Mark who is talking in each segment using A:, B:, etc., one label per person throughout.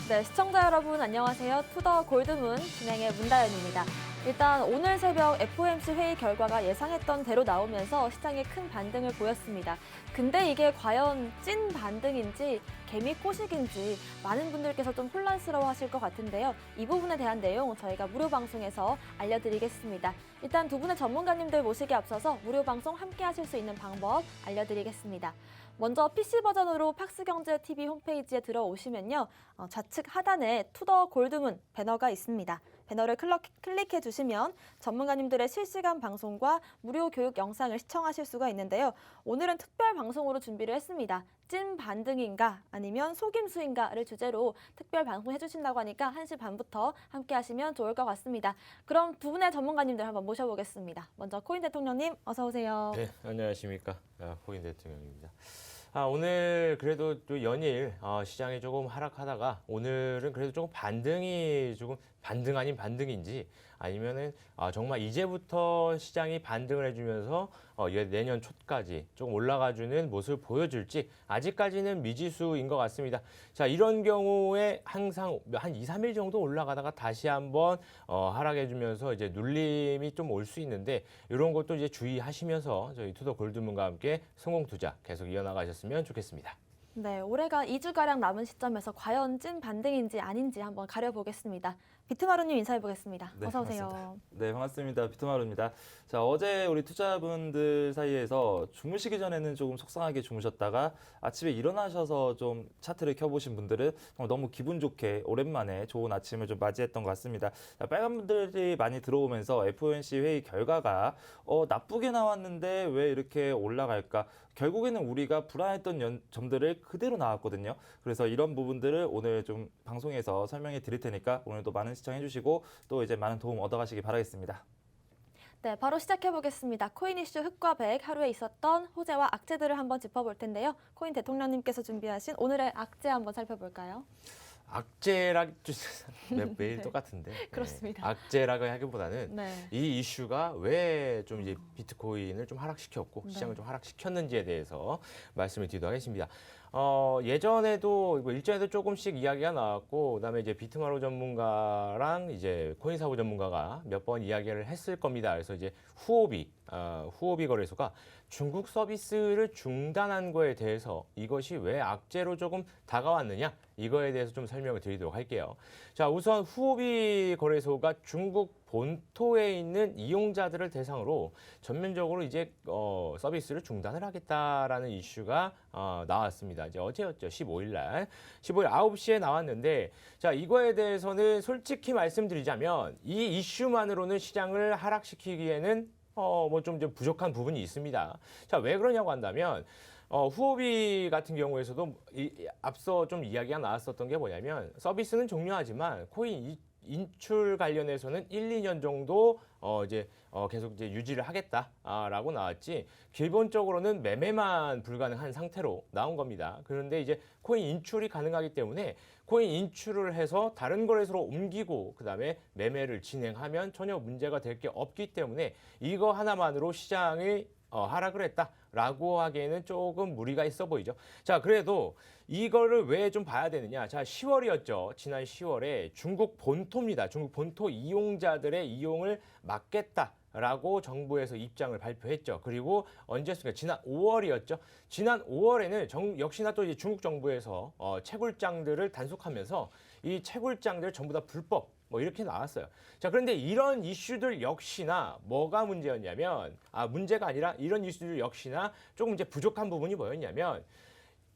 A: 네, 시청자 여러분 안녕하세요. 투더 골드문 진행의 문다연입니다. 일단 오늘 새벽 FOMC 회의 결과가 예상했던 대로 나오면서 시장에 큰 반등을 보였습니다. 근데 이게 과연 찐 반등인지 개미꼬식인지 많은 분들께서 좀 혼란스러워 하실 것 같은데요. 이 부분에 대한 내용 저희가 무료 방송에서 알려드리겠습니다. 일단 두 분의 전문가님들 모시기 앞서서 무료 방송 함께 하실 수 있는 방법 알려드리겠습니다. 먼저 PC 버전으로 팍스경제TV 홈페이지에 들어오시면요. 좌측 하단에 투더 골드문 배너가 있습니다. 배너를 클릭해 주시면 전문가님들의 실시간 방송과 무료 교육 영상을 시청하실 수가 있는데요. 오늘은 특별 방송으로 준비를 했습니다. 찐 반등인가 아니면 속임수인가를 주제로 특별 방송 해주신다고 하니까 1시 반부터 함께 하시면 좋을 것 같습니다. 그럼 두 분의 전문가님들 한번 모셔보겠습니다. 먼저 코인 대통령님 어서 오세요.
B: 네, 안녕하십니까. 코인 대통령입니다. 오늘 그래도 또 연일 시장이 조금 하락하다가 오늘은 그래도 조금 반등이 조금 반등 아닌 반등인지 아니면은 정말 이제부터 시장이 반등을 해주면서 내년 초까지 조금 올라가주는 모습을 보여줄지 아직까지는 미지수인 것 같습니다. 자, 이런 경우에 항상 한 2, 3일 정도 올라가다가 다시 한번 하락해주면서 이제 눌림이 좀 올 수 있는데 이런 것도 이제 주의하시면서 저희 투더 골드문과 함께 성공 투자 계속 이어나가셨으면 좋겠습니다.
A: 네, 올해가 2주가량 남은 시점에서 과연 찐 반등인지 아닌지 한번 가려보겠습니다. 비트마루님 인사해보겠습니다.
C: 네,
A: 어서 오세요.
C: 반갑습니다. 네, 반갑습니다. 비트마루입니다. 자, 어제 우리 투자분들 사이에서 주무시기 전에는 조금 속상하게 주무셨다가 아침에 일어나셔서 좀 차트를 켜보신 분들은 너무 기분 좋게 오랜만에 좋은 아침을 좀 맞이했던 것 같습니다. 자, 빨간 분들이 많이 들어오면서 FOMC 회의 결과가 나쁘게 나왔는데 왜 이렇게 올라갈까? 결국에는 우리가 불안했던 점들을 그대로 나왔거든요. 그래서 이런 부분들을 오늘 좀 방송에서 설명해 드릴 테니까 오늘도 많은 시청해 주시고 또 이제 많은 도움 얻어가시기 바라겠습니다.
A: 네, 바로 시작해보겠습니다. 코인 이슈 흑과 백 하루에 있었던 호재와 악재들을 한번 짚어볼 텐데요. 코인 대통령님께서 준비하신 오늘의 악재 한번 살펴볼까요?
B: 악재라 매일 똑같은데.
A: 그렇습니다.
B: 악재라고 하기보다는
A: 네.
B: 이 이슈가 왜 좀 이제 비트코인을 좀 하락시켰고 시장을 좀 하락시켰는지에 대해서 말씀을 드리도록 하겠습니다. 예전에도 일전에도 조금씩 이야기가 나왔고 그다음에 이제 비트마로 전문가랑 이제 코인 사고 전문가가 몇 번 이야기를 했을 겁니다. 그래서 이제 후오비 거래소가 중국 서비스를 중단한 거에 대해서 이것이 왜 악재로 조금 다가왔느냐 이거에 대해서 좀 설명을 드리도록 할게요. 자, 우선 후오비 거래소가 중국 본토에 있는 이용자들을 대상으로 전면적으로 이제 서비스를 중단을 하겠다라는 이슈가 나왔습니다. 이제 어제였죠. 15일 날. 15일 9시에 나왔는데 자, 이거에 대해서는 솔직히 말씀드리자면 이 이슈만으로는 시장을 하락시키기에는 뭐 좀 부족한 부분이 있습니다. 자, 왜 그러냐고 한다면 후오비 같은 경우에서도 앞서 좀 이야기가 나왔었던 게 뭐냐면 서비스는 종료하지만 코인 인출 관련해서는 1, 2년 정도 계속 이제 유지를 하겠다라고 나왔지 기본적으로는 매매만 불가능한 상태로 나온 겁니다. 그런데 이제 코인 인출이 가능하기 때문에 코인 인출을 해서 다른 거래소로 옮기고 그다음에 매매를 진행하면 전혀 문제가 될 게 없기 때문에 이거 하나만으로 시장이 하락을 했다라고 하기에는 조금 무리가 있어 보이죠. 자, 그래도 이거를 왜 좀 봐야 되느냐. 자, 10월이었죠. 지난 10월에 중국 본토입니다. 중국 본토 이용자들의 이용을 막겠다라고 정부에서 입장을 발표했죠. 그리고 언제였습니까? 지난 5월이었죠. 지난 5월에는 역시나 또 이제 중국 정부에서 채굴장들을 단속하면서 이 채굴장들 전부 다 불법 뭐 이렇게 나왔어요. 자, 그런데 이런 이슈들 역시나 뭐가 문제였냐면 문제가 아니라 이런 이슈들 역시나 조금 이제 부족한 부분이 뭐였냐면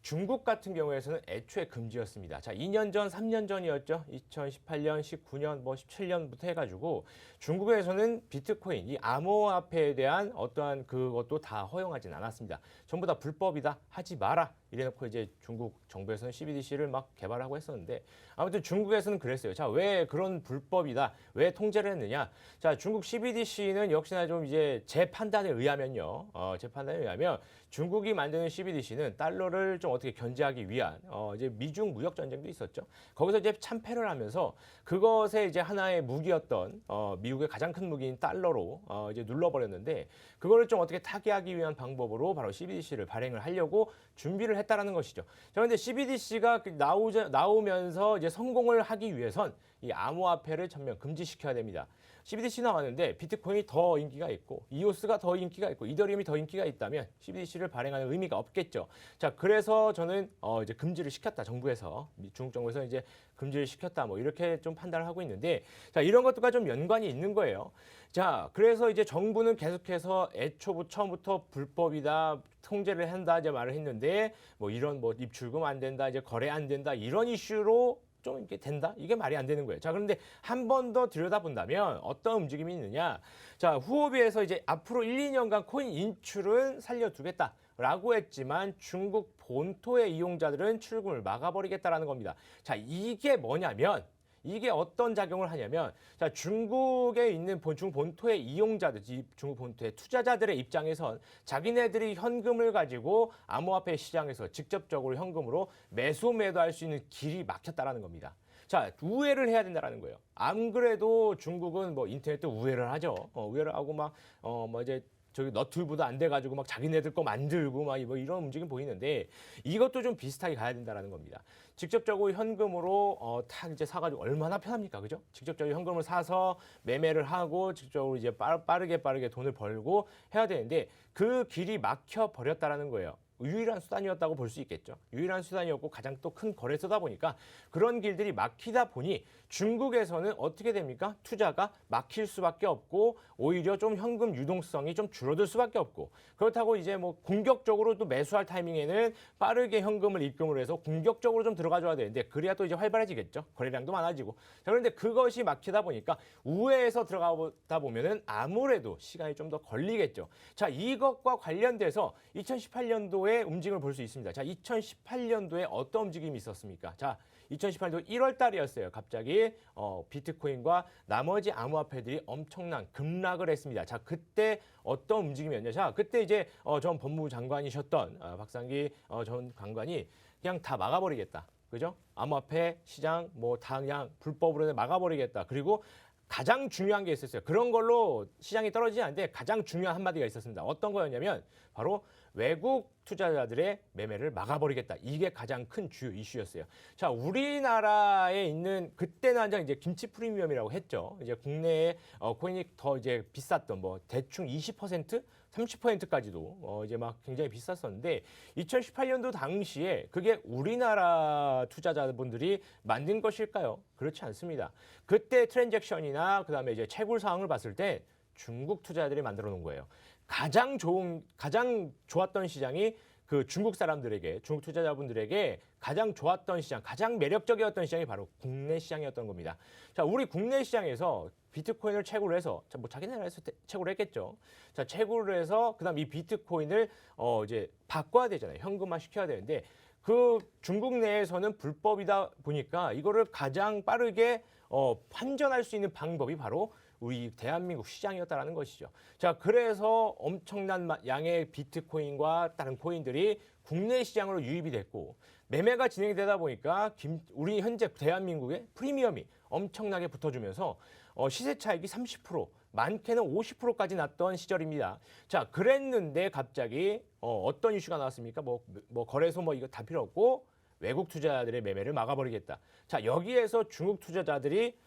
B: 중국 같은 경우에서는 애초에 금지였습니다. 자, 2년 전, 3년 전이었죠. 2018년, 19년, 뭐 17년부터 해가지고 중국에서는 비트코인, 이 암호화폐에 대한 어떠한 그것도 다 허용하진 않았습니다. 전부 다 불법이다, 하지 마라. 이래놓고 이제 중국 정부에서는 CBDC를 막 개발하고 했었는데 아무튼 중국에서는 그랬어요. 자, 왜 그런 불법이다, 왜 통제를 했느냐? 자, 중국 CBDC는 역시나 좀 이제 제 판단에 의하면요. 제 판단에 의하면 중국이 만드는 CBDC는 달러를 좀 어떻게 견제하기 위한 이제 미중 무역 전쟁도 있었죠. 거기서 이제 참패를 하면서 그것에 이제 하나의 무기였던 미국의 가장 큰 무기인 달러로 이제 눌러버렸는데 그거를 좀 어떻게 타개하기 위한 방법으로 바로 CBDC를 발행을 하려고 준비를 했다라는 것이죠. 자, 그런데 CBDC가 나오면서 이제 성공을 하기 위해선 이 암호화폐를 전면 금지시켜야 됩니다. CBDC 나왔는데 비트코인이 더 인기가 있고 이오스가 더 인기가 있고 이더리움이 더 인기가 있다면 CBDC를 발행하는 의미가 없겠죠. 자, 그래서 저는 이제 금지를 시켰다. 정부에서 중국 정부에서 이제 금지를 시켰다. 뭐 이렇게 좀 판단을 하고 있는데 자, 이런 것들과 좀 연관이 있는 거예요. 자, 그래서 이제 정부는 계속해서 처음부터 불법이다. 통제를 한다 이제 말을 했는데 뭐 이런 뭐 입출금 안 된다. 이제 거래 안 된다. 이런 이슈로 좀 이렇게 된다? 이게 말이 안 되는 거예요. 자, 그런데 한 번 더 들여다본다면 어떤 움직임이 있느냐? 자, 후오비에서 이제 앞으로 1, 2년간 코인 인출은 살려두겠다라고 했지만 중국 본토의 이용자들은 출금을 막아버리겠다라는 겁니다. 자, 이게 뭐냐면 이게 어떤 작용을 하냐면 자, 중국에 있는 중국 본토의 이용자들, 중국 본토의 투자자들의 입장에선 자기네들이 현금을 가지고 암호화폐 시장에서 직접적으로 현금으로 매수매도할 수 있는 길이 막혔다라는 겁니다. 자, 우회를 해야 된다라는 거예요. 안 그래도 중국은 뭐 인터넷도 우회를 하죠. 우회를 하고 뭐 이제 저기 너튜브도 안 돼가지고 막 자기네들 거 만들고 막 뭐 이런 움직임 보이는데 이것도 좀 비슷하게 가야 된다라는 겁니다. 직접적으로 현금으로 탁 이제 사가지고 얼마나 편합니까, 그죠? 직접적으로 현금을 사서 매매를 하고 직접적으로 이제 빠르게 돈을 벌고 해야 되는데 그 길이 막혀 버렸다라는 거예요. 유일한 수단이었다고 볼 수 있겠죠. 유일한 수단이었고 가장 또 큰 거래소다 보니까 그런 길들이 막히다 보니 중국에서는 어떻게 됩니까? 투자가 막힐 수밖에 없고 오히려 좀 현금 유동성이 좀 줄어들 수밖에 없고 그렇다고 이제 뭐 공격적으로 또 매수할 타이밍에는 빠르게 현금을 입금을 해서 공격적으로 좀 들어가 줘야 되는데 그래야 또 이제 활발해지겠죠. 거래량도 많아지고. 자, 그런데 그것이 막히다 보니까 우회해서 들어가다 보면은 아무래도 시간이 좀 더 걸리겠죠. 자, 이것과 관련돼서 2018년도에 움직임을 볼 수 있습니다. 자, 2018년도에 어떤 움직임이 있었습니까? 자, 2018년도 1월 달이었어요. 갑자기 비트코인과 나머지 암호화폐들이 엄청난 급락을 했습니다. 자, 그때 어떤 움직임이었냐? 자, 그때 이제 전 법무부 장관이셨던 박상기 전 장관이 그냥 다 막아버리겠다. 그죠? 암호화폐 시장 뭐 다 그냥 불법으로 막아버리겠다. 그리고 가장 중요한 게 있었어요. 그런 걸로 시장이 떨어지지 않는데 가장 중요한 한마디가 있었습니다. 어떤 거였냐면 바로 외국 투자자들의 매매를 막아버리겠다. 이게 가장 큰 주요 이슈였어요. 자, 우리나라에 있는 그때는 한창 이제 김치 프리미엄이라고 했죠. 이제 국내에 코인이 더 이제 비쌌던 뭐 대충 20%, 30%까지도 이제 막 굉장히 비쌌었는데 2018년도 당시에 그게 우리나라 투자자분들이 만든 것일까요? 그렇지 않습니다. 그때 트랜잭션이나 그다음에 이제 채굴 사항을 봤을 때 중국 투자자들이 만들어 놓은 거예요. 가장 좋았던 시장이 그 중국 사람들에게, 중국 투자자분들에게 가장 좋았던 시장, 가장 매력적이었던 시장이 바로 국내 시장이었던 겁니다. 자, 우리 국내 시장에서 비트코인을 채굴을 해서, 뭐 자기네나라에서 채굴을 했겠죠. 자, 채굴을 해서 그다음 이 비트코인을 이제 바꿔야 되잖아요. 현금화 시켜야 되는데 그 중국 내에서는 불법이다 보니까 이거를 가장 빠르게 환전할 수 있는 방법이 바로 우리 대한민국 시장이었다라는 것이죠. 자, 그래서 엄청난 양의 비트코인과 다른 코인들이 국내 시장으로 유입이 됐고 매매가 진행되다 보니까 우리 현재 대한민국의 프리미엄이 엄청나게 붙어주면서 시세 차익이 30%, 많게는 50%까지 났던 시절입니다. 자, 그랬는데 갑자기 어떤 이슈가 나왔습니까? 뭐 거래소 뭐 이거 다 필요 없고 외국 투자자들의 매매를 막아버리겠다. 자, 여기에서 중국 투자자들이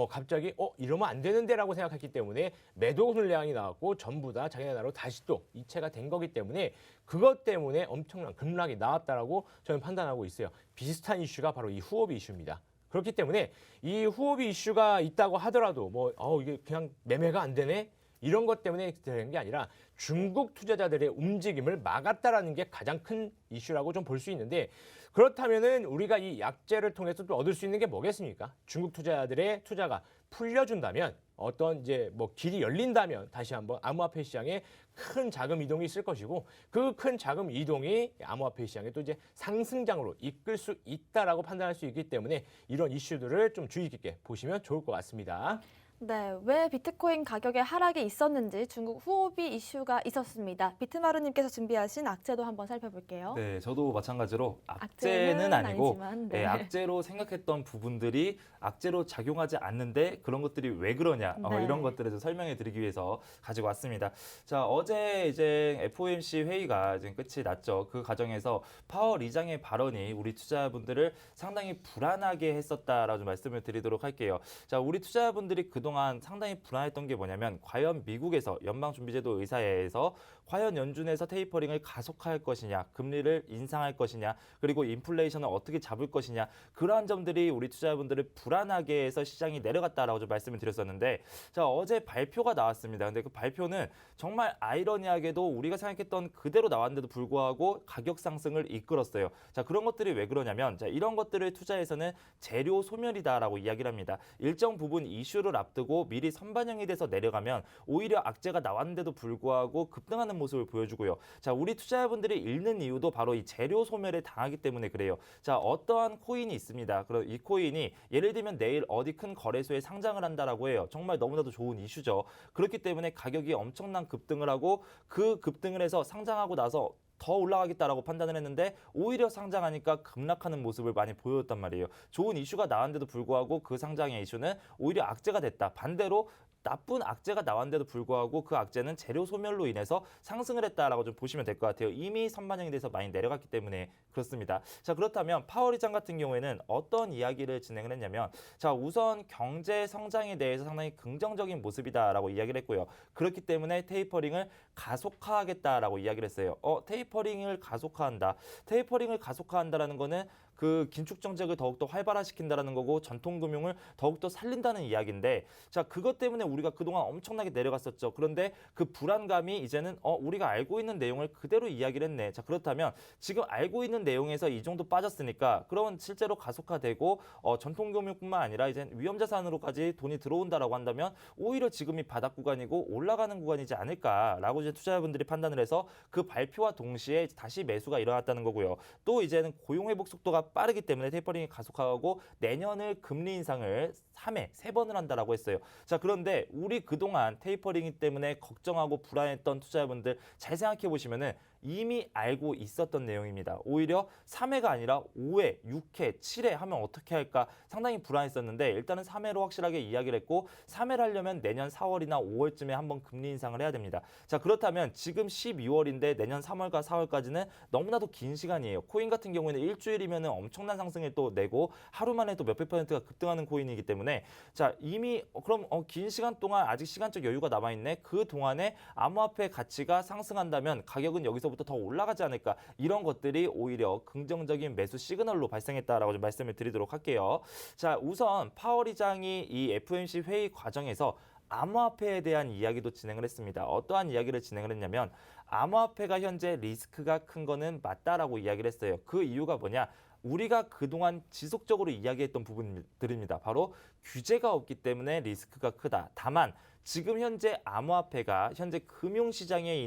B: 갑자기 이러면 안 되는데라고 생각했기 때문에 매도 물량이 나왔고 전부 다 자기네 나라로 다시 또 이체가 된 거기 때문에 그것 때문에 엄청난 급락이 나왔다라고 저는 판단하고 있어요. 비슷한 이슈가 바로 이 후오비 이슈입니다. 그렇기 때문에 이 후오비 이슈가 있다고 하더라도 이게 그냥 매매가 안 되네? 이런 것 때문에 되는 게 아니라 중국 투자자들의 움직임을 막았다라는 게 가장 큰 이슈라고 좀 볼 수 있는데 그렇다면은 우리가 이 약재를 통해서 또 얻을 수 있는 게 뭐겠습니까? 중국 투자자들의 투자가 풀려준다면 어떤 이제 뭐 길이 열린다면 다시 한번 암호화폐 시장에 큰 자금 이동이 있을 것이고 그 큰 자금 이동이 암호화폐 시장에 또 이제 상승장으로 이끌 수 있다라고 판단할 수 있기 때문에 이런 이슈들을 좀 주의 깊게 보시면 좋을 것 같습니다.
A: 네, 왜 비트코인 가격의 하락이 있었는지 중국 후오비 이슈가 있었습니다. 비트마루님께서 준비하신 악재도 한번 살펴볼게요.
C: 네, 저도 마찬가지로 악재는
A: 악재는
C: 아니고
A: 아니지만, 네.
C: 악재로 생각했던 부분들이 악재로 작용하지 않는데 그런 것들이 왜 그러냐
A: 네.
C: 이런 것들을 좀 설명해 드리기 위해서 가지고 왔습니다. 자, 어제 이제 FOMC 회의가 이제 끝이 났죠. 그 과정에서 파월 의장의 발언이 우리 투자분들을 상당히 불안하게 했었다라고 좀 말씀을 드리도록 할게요. 자, 우리 투자분들이 그동안 상당히 불안했던 게 뭐냐면 과연 미국에서 연방준비제도 의사회에서 과연 연준에서 테이퍼링을 가속화할 것이냐, 금리를 인상할 것이냐, 그리고 인플레이션을 어떻게 잡을 것이냐, 그러한 점들이 우리 투자자분들을 불안하게 해서 시장이 내려갔다라고 좀 말씀을 드렸었는데, 자, 어제 발표가 나왔습니다. 근데 그 발표는 정말 아이러니하게도 우리가 생각했던 그대로 나왔는데도 불구하고 가격 상승을 이끌었어요. 자, 그런 것들이 왜 그러냐면, 자, 이런 것들을 투자에서는 재료 소멸이다라고 이야기를 합니다. 일정 부분 이슈를 앞두고 미리 선반영이 돼서 내려가면 오히려 악재가 나왔는데도 불구하고 급등하는 모습을 보여주고요. 자, 우리 투자자분들이 잃는 이유도 바로 이 재료 소멸에 당하기 때문에 그래요. 자, 어떠한 코인이 있습니다. 그럼 이 코인이 예를 들면 내일 어디 큰 거래소에 상장을 한다라고 해요. 정말 너무나도 좋은 이슈죠. 그렇기 때문에 가격이 엄청난 급등을 하고 그 급등을 해서 상장하고 나서 더 올라가겠다라고 판단을 했는데 오히려 상장하니까 급락하는 모습을 많이 보여줬단 말이에요. 좋은 이슈가 나왔는데도 불구하고 그 상장의 이슈는 오히려 악재가 됐다. 반대로 나쁜 악재가 나왔는데도 불구하고 그 악재는 재료 소멸로 인해서 상승을 했다라고 좀 보시면 될 것 같아요. 이미 선반영이 돼서 많이 내려갔기 때문에 그렇습니다. 자, 그렇다면 파월 의장 같은 경우에는 어떤 이야기를 진행을 했냐면, 자, 우선 경제 성장에 대해서 상당히 긍정적인 모습이다라고 이야기를 했고요. 그렇기 때문에 테이퍼링을 가속화하겠다라고 이야기를 했어요. 테이퍼링을 가속화한다. 테이퍼링을 가속화한다라는 거는 그 긴축 정책을 더욱더 활발화시킨다라는 거고 전통금융을 더욱더 살린다는 이야기인데, 자, 그것 때문에 우리가 그동안 엄청나게 내려갔었죠. 그런데 그 불안감이 이제는 우리가 알고 있는 내용을 그대로 이야기를 했네. 자, 그렇다면 지금 알고 있는 내용에서 이 정도 빠졌으니까 그러면 실제로 가속화되고 전통금융뿐만 아니라 이제 위험자산으로까지 돈이 들어온다라고 한다면 오히려 지금이 바닥 구간이고 올라가는 구간이지 않을까라고 이제 투자자분들이 판단을 해서 그 발표와 동시에 다시 매수가 일어났다는 거고요. 또 이제는 고용 회복 속도가 빠르기 때문에 테이퍼링이 가속화하고 내년을 금리 인상을 3회, 3번을 한다라고 했어요. 자, 그런데 우리 그동안 테이퍼링이 때문에 걱정하고 불안했던 투자자분들 잘 생각해 보시면은 이미 알고 있었던 내용입니다. 오히려 3회가 아니라 5회, 6회, 7회 하면 어떻게 할까 상당히 불안했었는데 일단은 3회로 확실하게 이야기를 했고 3회를 하려면 내년 4월이나 5월쯤에 한번 금리 인상을 해야 됩니다. 자, 그렇다면 지금 12월인데 내년 3월과 4월까지는 너무나도 긴 시간이에요. 코인 같은 경우에는 일주일이면 엄청난 상승을 또 내고 하루 만에 또 몇백 %가 급등하는 코인이기 때문에 자, 이미 그럼 긴 시간 동안 아직 시간적 여유가 남아있네. 그 동안에 암호화폐 가치가 상승한다면 가격은 여기서부터 더 올라가지 않을까, 이런 것들이 오히려 긍정적인 매수 시그널로 발생했다라고 좀 말씀을 드리도록 할게요. 자, 우선 파월 의장이 이 FOMC 회의 과정에서 암호화폐에 대한 이야기도 진행을 했습니다. 어떠한 이야기를 진행을 했냐면 암호화폐가 현재 리스크가 큰 거는 맞다라고 이야기를 했어요. 그 이유가 뭐냐? 우리가 그동안 지속적으로 이야기했던 부분들입니다. 바로 규제가 없기 때문에 리스크가 크다. 다만 지금 현재 암호화폐가 현재 금융시장에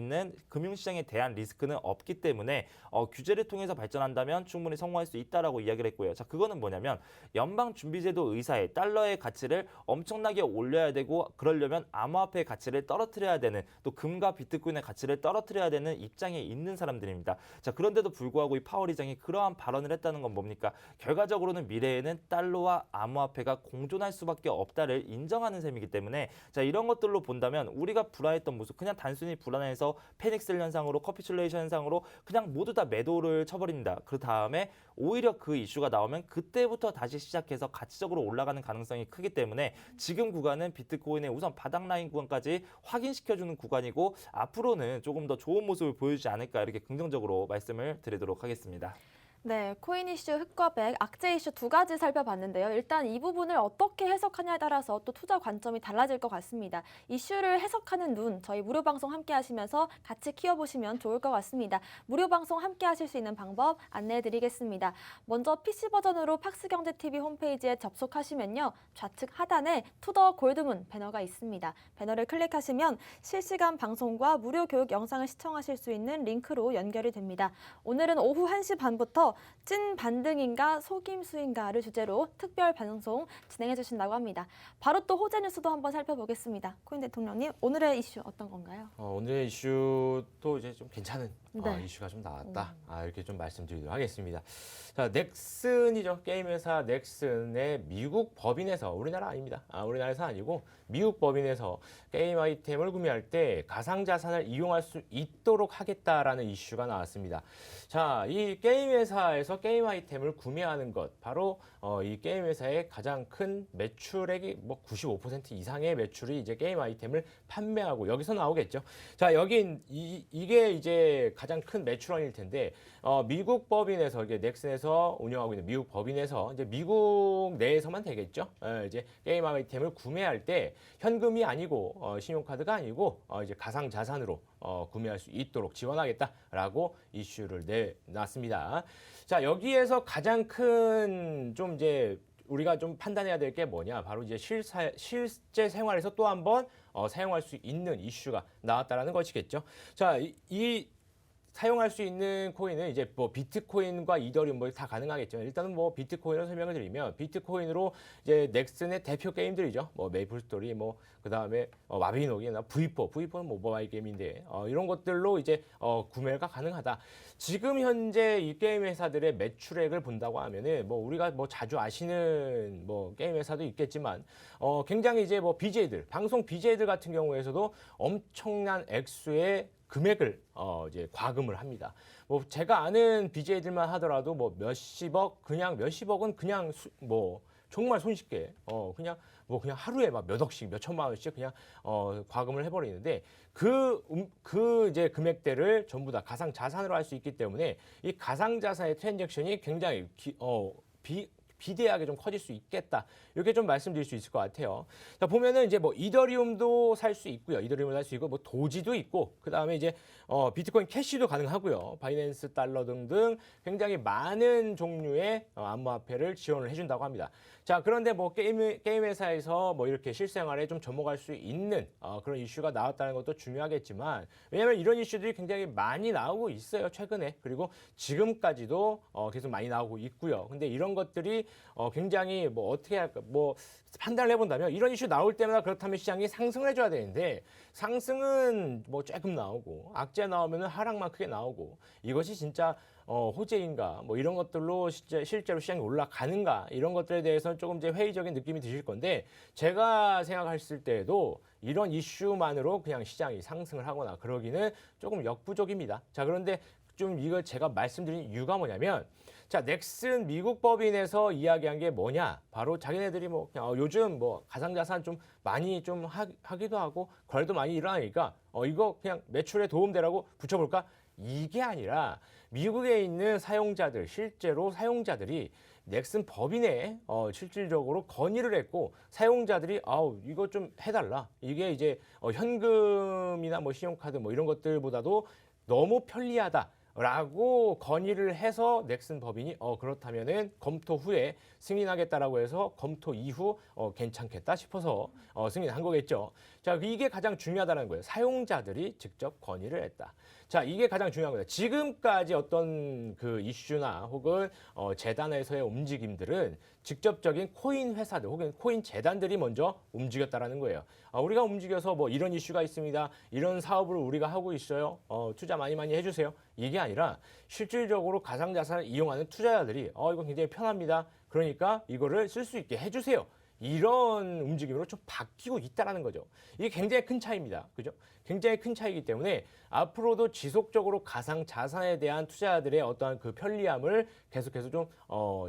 C: 대한 리스크는 없기 때문에 규제를 통해서 발전한다면 충분히 성공할 수 있다라고 이야기를 했고요. 자, 그거는 뭐냐면 연방준비제도 의사의 달러의 가치를 엄청나게 올려야 되고 그러려면 암호화폐의 가치를 떨어뜨려야 되는, 또 금과 비트코인의 가치를 떨어뜨려야 되는 입장에 있는 사람들입니다. 자, 그런데도 불구하고 이 파월 의장이 그러한 발언을 했다는 건 뭡니까? 결과적으로는 미래에는 달러와 암호화폐가 공존할 수밖에 없다를 인정하는 셈이기 때문에 자, 이런 것들로 본다면 우리가 불안했던 모습, 그냥 단순히 불안해서 패닉셀 현상으로 커피슐레이션 현상으로 그냥 모두 다 매도를 쳐버립니다. 그 다음에 오히려 그 이슈가 나오면 그때부터 다시 시작해서 가치적으로 올라가는 가능성이 크기 때문에 지금 구간은 비트코인의 우선 바닥라인 구간까지 확인시켜주는 구간이고 앞으로는 조금 더 좋은 모습을 보여주지 않을까, 이렇게 긍정적으로 말씀을 드리도록 하겠습니다.
A: 네, 코인 이슈, 흑과 백, 악재 이슈 두 가지 살펴봤는데요. 일단 이 부분을 어떻게 해석하냐에 따라서 또 투자 관점이 달라질 것 같습니다. 이슈를 해석하는 눈, 저희 무료 방송 함께 하시면서 같이 키워보시면 좋을 것 같습니다. 무료 방송 함께 하실 수 있는 방법 안내해드리겠습니다. 먼저 PC 버전으로 팍스경제TV 홈페이지에 접속하시면요. 좌측 하단에 투더 골드문 배너가 있습니다. 배너를 클릭하시면 실시간 방송과 무료 교육 영상을 시청하실 수 있는 링크로 연결이 됩니다. 오늘은 오후 1시 반부터 찐 반등인가 속임수인가를 주제로 특별 방송 진행해 주신다고 합니다. 바로 또 호재 뉴스도 한번 살펴보겠습니다. 코인 대통령님, 오늘의 이슈 어떤 건가요?
B: 오늘의 이슈도 이제 좀 괜찮은
A: 네.
B: 이슈가 좀 나왔다. 이렇게 좀 말씀드리도록 하겠습니다. 자, 넥슨이죠. 게임 회사 넥슨의 미국 법인에서, 우리나라 아닙니다. 우리나라에서 아니고 미국 법인에서 게임 아이템을 구매할 때 가상자산을 이용할 수 있도록 하겠다라는 이슈가 나왔습니다. 자, 이 게임 회사에서 게임 아이템을 구매하는 것, 바로 이 게임 회사의 가장 큰 매출액이 뭐 95% 이상의 매출이 이제 게임 아이템을 판매하고, 여기서 나오겠죠. 자, 여기 이게 이제 가장 큰 매출원일 텐데, 미국 법인에서, 이게 넥슨에서 운영하고 있는 미국 법인에서 이제 미국 내에서만 되겠죠. 이제 게임 아이템을 구매할 때 현금이 아니고 신용카드가 아니고 이제 가상 자산으로 구매할 수 있도록 지원하겠다라고 이슈를 내놨습니다. 자, 여기에서 가장 큰 좀 이제 우리가 좀 판단해야 될 게 뭐냐, 바로 이제 실제 생활에서 또 한 번 사용할 수 있는 이슈가 나왔다라는 것이겠죠. 자, 이 사용할 수 있는 코인은 이제 뭐 비트코인과 이더리움 뭐 다 가능하겠죠. 일단은 뭐 비트코인을 설명을 드리면, 비트코인으로 이제 넥슨의 대표 게임들이죠. 뭐 메이플 스토리, 뭐 그다음에 마비노기나 V4는 뭐 모바일 게임인데 이런 것들로 이제 구매가 가능하다. 지금 현재 이 게임 회사들의 매출액을 본다고 하면은 뭐 우리가 뭐 자주 아시는 뭐 게임 회사도 있겠지만 굉장히 이제 뭐 BJ들, 방송 BJ들 같은 경우에서도 엄청난 액수의 금액을 이제 과금을 합니다. 뭐 제가 아는 BJ들만 하더라도 뭐 몇십억, 그냥 몇십억은 그냥 뭐 정말 손쉽게 그냥 하루에 막 몇 억씩, 몇 천만 원씩 그냥 과금을 해버리는데, 그 이제 금액대를 전부 다 가상 자산으로 할 수 있기 때문에 이 가상 자산의 트랜잭션이 굉장히 비대하게 좀 커질 수 있겠다. 이렇게 좀 말씀드릴 수 있을 것 같아요. 자, 보면은 이제 뭐 이더리움도 살 수 있고요. 이더리움을 살 수 있고, 뭐 도지도 있고, 그 다음에 이제 비트코인 캐시도 가능하고요. 바이낸스 달러 등등 굉장히 많은 종류의 암호화폐를 지원을 해준다고 합니다. 자, 그런데 뭐 게임 회사에서 뭐 이렇게 실생활에 좀 접목할 수 있는 그런 이슈가 나왔다는 것도 중요하겠지만, 왜냐하면 이런 이슈들이 굉장히 많이 나오고 있어요, 최근에. 그리고 지금까지도 계속 많이 나오고 있고요. 근데 이런 것들이 굉장히 뭐 어떻게 할까, 뭐 판단을 해본다면, 이런 이슈 나올 때마다 그렇다면 시장이 상승을 해줘야 되는데, 상승은 뭐 조금 나오고, 악재 나오면은 하락만 크게 나오고, 이것이 진짜 호재인가, 뭐 이런 것들로 실제로 시장이 올라가는가, 이런 것들에 대해서는 조금 이제 회의적인 느낌이 드실 건데, 제가 생각했을 때에도 이런 이슈만으로 그냥 시장이 상승을 하거나 그러기는 조금 역부족입니다. 자, 그런데 좀 이걸 제가 말씀드린 이유가 뭐냐면, 자, 넥슨 미국 법인에서 이야기한 게 뭐냐, 바로 자기네들이 뭐 그냥 요즘 뭐 가상자산 좀 많이 좀 하기도 하고 거래도 많이 일어나니까 이거 그냥 매출에 도움되라고 붙여볼까, 이게 아니라 미국에 있는 사용자들, 실제로 사용자들이 넥슨 법인에 실질적으로 건의를 했고, 사용자들이 이거 좀 해달라, 이게 이제 현금이나 뭐 신용카드 뭐 이런 것들보다도 너무 편리하다 라고 건의를 해서 넥슨 법인이 그렇다면은 검토 후에 승인하겠다라고 해서 검토 이후 괜찮겠다 싶어서 승인한 거겠죠. 자, 이게 가장 중요하다는 거예요. 사용자들이 직접 건의를 했다. 자, 이게 가장 중요한 거예요. 지금까지 어떤 그 이슈나 혹은 재단에서의 움직임들은 직접적인 코인 회사들 혹은 코인 재단들이 먼저 움직였다라는 거예요. 우리가 움직여서 뭐 이런 이슈가 있습니다, 이런 사업을 우리가 하고 있어요, 투자 많이 해주세요, 이게 아니라 실질적으로 가상자산을 이용하는 투자자들이 이거 굉장히 편합니다, 그러니까 이거를 쓸 수 있게 해주세요, 이런 움직임으로 좀 바뀌고 있다는 거죠. 이게 굉장히 큰 차이입니다. 그죠? 굉장히 큰 차이이기 때문에 앞으로도 지속적으로 가상 자산에 대한 투자자들의 어떠한 그 편리함을 계속해서 좀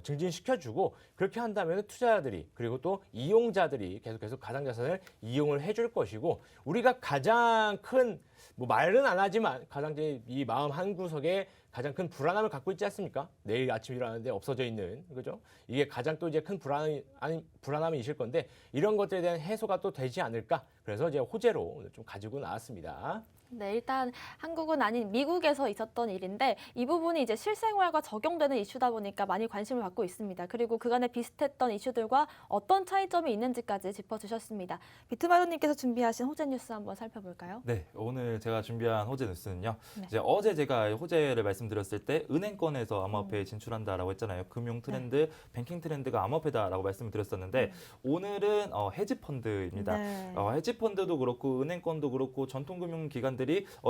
B: 증진시켜주고, 그렇게 한다면 투자자들이 그리고 또 이용자들이 계속해서 가상 자산을 이용을 해줄 것이고, 우리가 가장 큰 뭐 말은 안 하지만 가장 이 마음 한 구석에 가장 큰 불안함을 갖고 있지 않습니까? 내일 아침 일어나는데 없어져 있는, 그죠? 이게 가장 또 이제 큰 불안함이 있을 건데, 이런 것들에 대한 해소가 또 되지 않을까? 그래서 이제 호재로 오늘 좀 가지고 나왔습니다.
A: 네, 일단 한국은 아닌 미국에서 있었던 일인데 이 부분이 이제 실생활과 적용되는 이슈다 보니까 많이 관심을 받고 있습니다. 그리고 그간에 비슷했던 이슈들과 어떤 차이점이 있는지까지 짚어주셨습니다. 비트마루님께서 준비하신 호재 뉴스 한번 살펴볼까요?
C: 네, 오늘 제가 준비한 호재 뉴스는요.
A: 네.
C: 이제 어제 제가 호재를 말씀드렸을 때 은행권에서 암호화폐에 진출한다라고 했잖아요. 금융 트렌드, 뱅킹 트렌드가 암호화폐다라고 말씀을 드렸었는데 오늘은 헤지펀드입니다.
A: 네.
C: 헤지펀드도 그렇고 은행권도 그렇고 전통금융 기관들이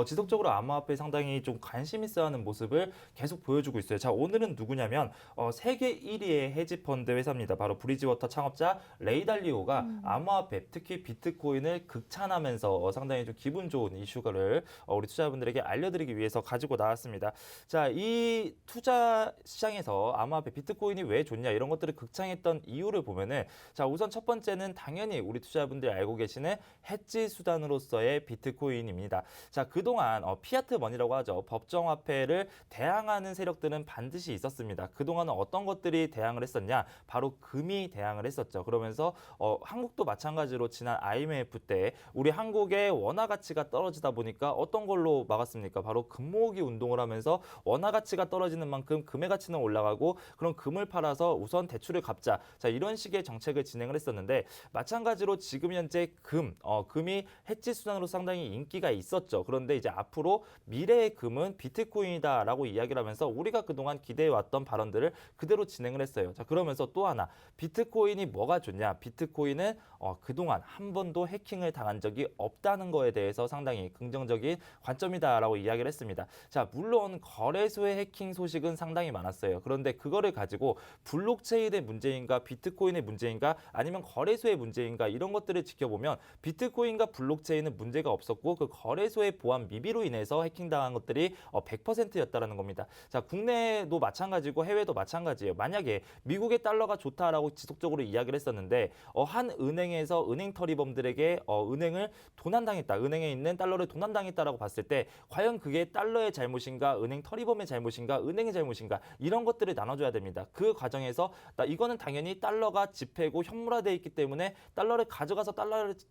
C: 지속적으로 암호화폐에 상당히 좀 관심 있어하는 모습을 계속 보여주고 있어요. 자, 오늘은 누구냐면 세계 1위의 헤지펀드 회사입니다. 바로 브리지워터 창업자 레이 달리오가 암호화폐, 특히 비트코인을 극찬하면서 상당히 좀 기분 좋은 이슈를 우리 투자자분들에게 알려드리기 위해서 가지고 나왔습니다. 자, 이 투자 시장에서 암호화폐, 비트코인이 왜 좋냐 이런 것들을 극찬했던 이유를 보면은 자, 우선 첫 번째는 당연히 우리 투자자분들이 알고 계시는 해지 수단으로서의 비트코인입니다. 자, 그동안 피아트 머니라고 하죠. 법정화폐를 대항하는 세력들은 반드시 있었습니다. 그동안은 어떤 것들이 대항을 했었냐? 바로 금이 대항을 했었죠. 그러면서 한국도 마찬가지로 지난 IMF 때 우리 한국의 원화 가치가 떨어지다 보니까 어떤 걸로 막았습니까? 바로 금 모으기 운동을 하면서 원화 가치가 떨어지는 만큼 금의 가치는 올라가고 그럼 금을 팔아서 우선 대출을 갚자. 자, 이런 식의 정책을 진행을 했었는데 마찬가지로 지금 현재 금이 해지 수단으로 상당히 인기가 있었죠. 그런데 이제 앞으로 미래의 금은 비트코인이다라고 이야기를 하면서 우리가 그동안 기대해왔던 발언들을 그대로 진행을 했어요. 자, 그러면서 또 하나 비트코인이 뭐가 좋냐? 비트코인은 그동안 한 번도 해킹을 당한 적이 없다는 거에 대해서 상당히 긍정적인 관점이다라고 이야기를 했습니다. 자, 물론 거래소의 해킹 소식은 상당히 많았어요. 그런데 그거를 가지고 블록체인의 문제인가 비트코인의 문제인가 아니면 거래소의 문제인가 이런 것들을 지켜보면 비트코인과 블록체인은 문제가 없었고 그 거래소의 보안 미비로 인해서 해킹당한 것들이 100%였다라는 겁니다. 자, 국내도 마찬가지고 해외도 마찬가지예요. 만약에 미국의 달러가 좋다라고 지속적으로 이야기를 했었는데 한 은행에서 은행 터리범들에게 은행을 도난당했다. 은행에 있는 달러를 도난당했다라고 봤을 때 과연 그게 달러의 잘못인가 은행 터리범의 잘못인가 은행의 잘못인가 이런 것들을 나눠줘야 됩니다. 그 과정에서 이거는 당연히 달러가 지폐고 현물화되어 있기 때문에 달러를 가져가서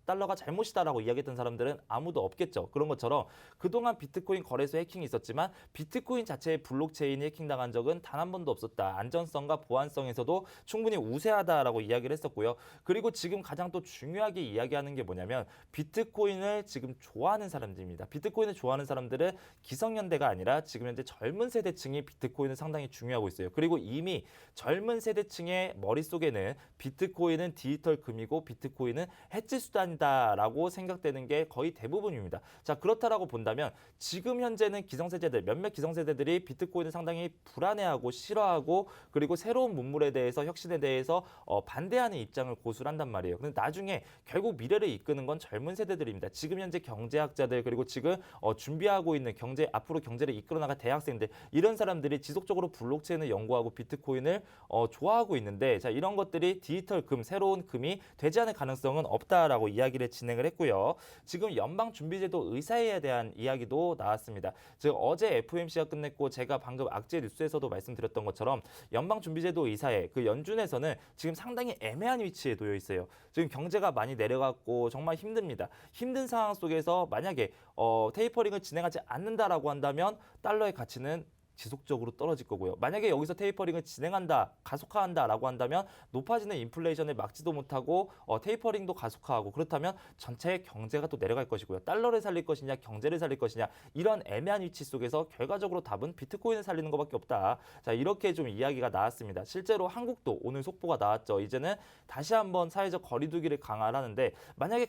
C: 달러가 잘못이다라고 이야기했던 사람들은 아무도 없겠죠. 그런 것처럼 그동안 비트코인 거래소 해킹이 있었지만 비트코인 자체의 블록체인이 해킹당한 적은 단 한 번도 없었다. 안전성과 보안성에서도 충분히 우세하다라고 이야기를 했었고요. 그리고 지금 가장 또 중요하게 이야기하는 게 뭐냐면 비트코인을 지금 좋아하는 사람들입니다. 비트코인을 좋아하는 사람들은 기성연대가 아니라 지금 현재 젊은 세대층이 비트코인을 상당히 중요하고 있어요. 그리고 이미 젊은 세대층의 머릿속에는 비트코인은 디지털 금이고 비트코인은 해지 수단이다라고 생각되는 게 거의 대부분입니다. 자, 그렇다라고 본다면 지금 현재는 기성세대들 몇몇 기성세대들이 비트코인을 상당히 불안해하고 싫어하고 그리고 새로운 문물에 대해서 혁신에 대해서 반대하는 입장을 고수를 한단 말이에요. 근데 나중에 결국 미래를 이끄는 건 젊은 세대들입니다. 지금 현재 경제학자들 그리고 지금 준비하고 있는 앞으로 경제를 이끌어 나갈 대학생들 이런 사람들이 지속적으로 블록체인을 연구하고 비트코인을 좋아하고 있는데 자, 이런 것들이 디지털 금, 새로운 금이 되지 않을 가능성은 없다라고 이야기를 진행을 했고요. 지금 연방준비제도 의사에 대한 이야기도 나왔습니다. 즉 어제 FOMC가 끝냈고 제가 방금 악재 뉴스에서도 말씀드렸던 것처럼 연방준비제도 의사회 그 연준에서는 지금 상당히 애매한 위치에 놓여 있어요. 지금 경제가 많이 내려갔고 정말 힘듭니다. 힘든 상황 속에서 만약에 테이퍼링을 진행하지 않는다라고 한다면 달러의 가치는 지속적으로 떨어질 거고요. 만약에 여기서 테이퍼링을 진행한다, 가속화한다라고 한다면 높아지는 인플레이션을 막지도 못하고 테이퍼링도 가속화하고 그렇다면 전체 경제가 또 내려갈 것이고요. 달러를 살릴 것이냐, 경제를 살릴 것이냐 이런 애매한 위치 속에서 결과적으로 답은 비트코인을 살리는 것밖에 없다. 자, 이렇게 좀 이야기가 나왔습니다. 실제로 한국도 오늘 속보가 나왔죠. 이제는 다시 한번 사회적 거리두기를 강화를 하는데 만약에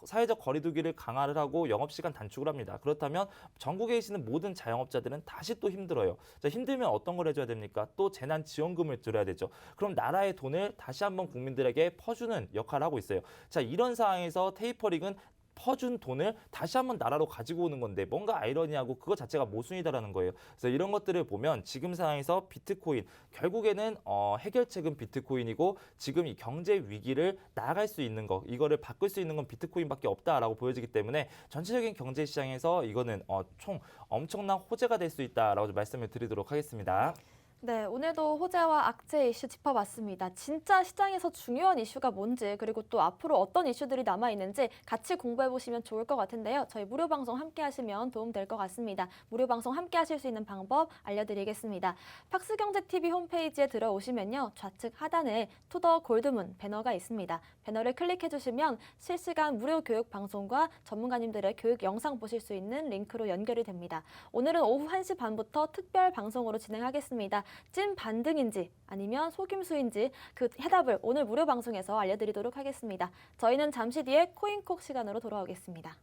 C: 사회적 거리두기를 강화를 하고 영업시간 단축을 합니다. 그렇다면 전국에 계시는 모든 자영업자들은 다시 또 힘들어요. 자, 힘들면 어떤 걸 해줘야 됩니까? 또 재난지원금을 드려야 되죠. 그럼 나라의 돈을 다시 한번 국민들에게 퍼주는 역할을 하고 있어요. 자, 이런 상황에서 테이퍼링은 퍼준 돈을 다시 한번 나라로 가지고 오는 건데 뭔가 아이러니하고 그거 자체가 모순이다라는 거예요. 그래서 이런 것들을 보면 지금 상황에서 비트코인 결국에는 해결책은 비트코인이고 지금 이 경제 위기를 나아갈 수 있는 거 이거를 바꿀 수 있는 건 비트코인밖에 없다라고 보여지기 때문에 전체적인 경제 시장에서 이거는 총 엄청난 호재가 될 수 있다라고 좀 말씀을 드리도록 하겠습니다.
A: 네, 오늘도 호재와 악재 이슈 짚어봤습니다. 진짜 시장에서 중요한 이슈가 뭔지 그리고 또 앞으로 어떤 이슈들이 남아있는지 같이 공부해보시면 좋을 것 같은데요. 저희 무료 방송 함께 하시면 도움될 것 같습니다. 무료 방송 함께 하실 수 있는 방법 알려드리겠습니다. 팍스경제TV 홈페이지에 들어오시면요. 좌측 하단에 투더 골드문 배너가 있습니다. 배너를 클릭해주시면 실시간 무료 교육 방송과 전문가님들의 교육 영상 보실 수 있는 링크로 연결이 됩니다. 오늘은 오후 1시 반부터 특별 방송으로 진행하겠습니다. 찐 반등인지 아니면 속임수인지 그 해답을 오늘 무료 방송에서 알려드리도록 하겠습니다. 저희는 잠시 뒤에 코인콕 시간으로 돌아오겠습니다.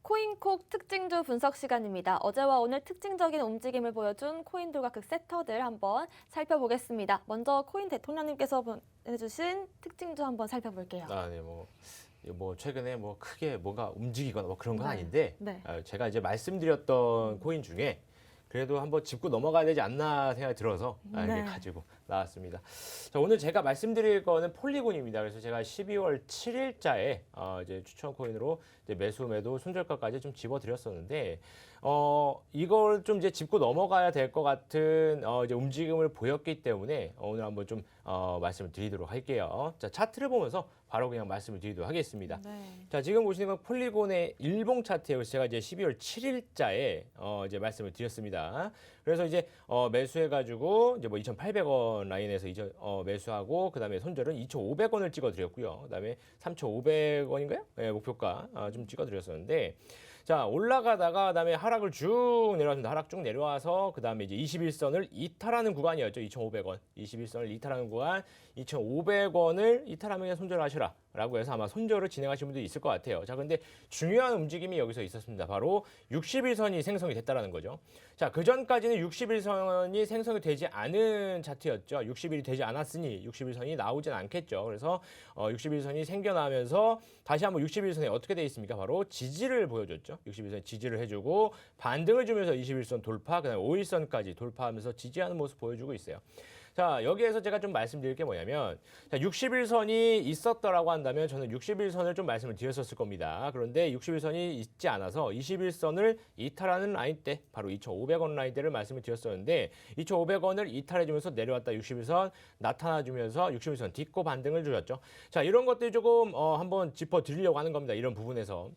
A: 코인콕 특징주 분석 시간입니다. 어제와 오늘 특징적인 움직임을 보여준 코인들과 그 섹터들 한번 살펴보겠습니다. 먼저 코인 대통령님께서 보내주신 특징주 한번 살펴볼게요.
B: 네, 뭐 최근에 뭐 크게 뭔가 움직이거나 뭐 그런 건
A: 네.
B: 아닌데
A: 네.
B: 제가 이제 말씀드렸던 코인 중에 그래도 한번 짚고 넘어가야 되지 않나 생각이 들어서 이렇게
A: 네.
B: 가지고 나왔습니다. 자, 오늘 제가 말씀드릴 거는 폴리곤입니다. 그래서 제가 12월 7일자에 이제 추천 코인으로 이제 매수, 매도, 손절가까지 좀 집어드렸었는데 이걸 좀 이제 짚고 넘어가야 될 것 같은 이제 움직임을 보였기 때문에 오늘 한번 좀 말씀을 드리도록 할게요. 자, 차트를 보면서 바로 그냥 말씀을 드리도록 하겠습니다.
A: 네.
B: 자, 지금 보시는 건 폴리곤의 일봉 차트예요. 그래서 제가 이제 12월 7일자에 이제 말씀을 드렸습니다. 그래서 이제 매수해가지고 이제 뭐 2,800원 라인에서 이제 매수하고 그다음에 손절은 2,500원을 찍어드렸고요. 그다음에 3,500원인가요? 네, 목표가 좀 찍어드렸었는데. 자, 올라가다가 그다음에 하락을 쭉 내려왔습니다. 하락 쭉 내려와서 그다음에 이제 21선을 이탈하는 구간이었죠. 2,500원. 21선을 이탈하는 구간 2,500원을 이탈하면 손절하시라 라고 해서 아마 손절을 진행하신 분들이 있을 것 같아요. 자, 근데 중요한 움직임이 여기서 있었습니다. 바로 60일선이 생성이 됐다라는 거죠. 자, 그 전까지는 60일선이 생성이 되지 않은 차트였죠. 60일이 되지 않았으니 60일선이 나오진 않겠죠. 그래서 60일선이 생겨나면서 다시 한번 60일선에 어떻게 돼 있습니까? 바로 지지를 보여줬죠. 60일선 지지를 해주고 반등을 주면서 21선 돌파, 그다음에 5일선까지 돌파하면서 지지하는 모습 보여주고 있어요. 자, 여기에서 제가 좀 말씀드릴 게 뭐냐면, 자, 60일선이 있었더라고 한다면 저는 60일선을 좀 말씀을 드렸었을 겁니다. 그런데 60일선이 있지 않아서 21선을 이탈하는 라인대, 바로 2,500원 라인대를 말씀을 드렸었는데, 2,500원을 이탈해주면서 내려왔다 60일선 나타나주면서 60일선 딛고 반등을 주셨죠. 자, 이런 것들 조금 한번 짚어드리려고 하는 겁니다. 이런 부분에서.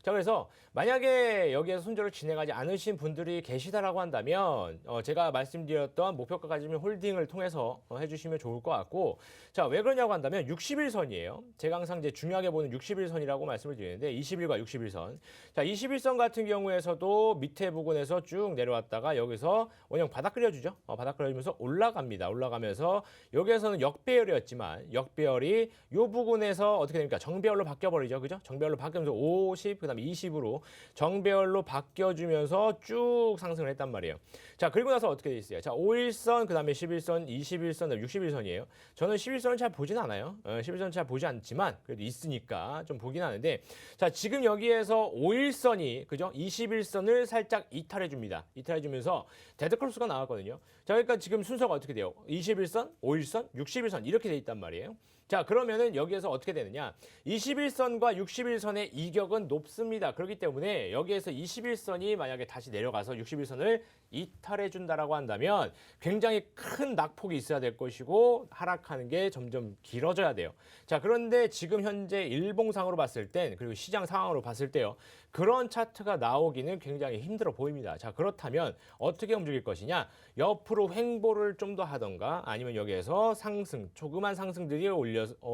B: 자, 그래서 만약에 여기에서 손절을 진행하지 않으신 분들이 계시다라고 한다면 제가 말씀드렸던 목표가까지 홀딩을 통해서 해주시면 좋을 것 같고, 자, 왜 그러냐고 한다면 60일선이에요. 제가 항상 이제 중요하게 보는 60일선이라고 말씀을 드리는데 20일과 60일선. 자, 21선 같은 경우에서도 밑에 부분에서 쭉 내려왔다가 여기서 원형 바닥 그려주죠. 바닥 그려주면서 올라갑니다. 올라가면서 여기에서는 역배열이었지만 역배열이 이 부분에서 어떻게 됩니까? 정배열로 바뀌어버리죠. 그죠? 정배열로 바뀌면서 50, 그다음에 20으로 정배열로 바뀌어주면서 쭉 상승을 했단 말이에요. 자, 그리고 나서 어떻게 돼 있어요? 자, 5일선, 그다음에 11선, 21선, 60일선이에요. 저는 11선을 잘 보진 않아요. 11선 잘 보지 않지만 그래도 있으니까 좀 보긴 하는데, 자, 지금 여기에서 5일선이 그죠? 21선을 살짝 이탈해 줍니다. 이탈해 주면서 데드크로스가 나왔거든요. 자, 그러니까 지금 순서가 어떻게 돼요? 21선, 5일선, 60일선 이렇게 돼 있단 말이에요. 자, 그러면은 여기에서 어떻게 되느냐? 21선과 60일선의 이격은 높습니다. 그렇기 때문에 여기에서 21선이 만약에 다시 내려가서 60일선을 이탈해 준다라고 한다면 굉장히 큰 낙폭이 있어야 될 것이고 하락하는 게 점점 길어져야 돼요. 자, 그런데 지금 현재 일봉상으로 봤을 땐, 그리고 시장 상황으로 봤을 때요, 그런 차트가 나오기는 굉장히 힘들어 보입니다. 자, 그렇다면 어떻게 움직일 것이냐? 옆으로 횡보를 좀 더 하던가 아니면 여기에서 상승, 조그만 상승들이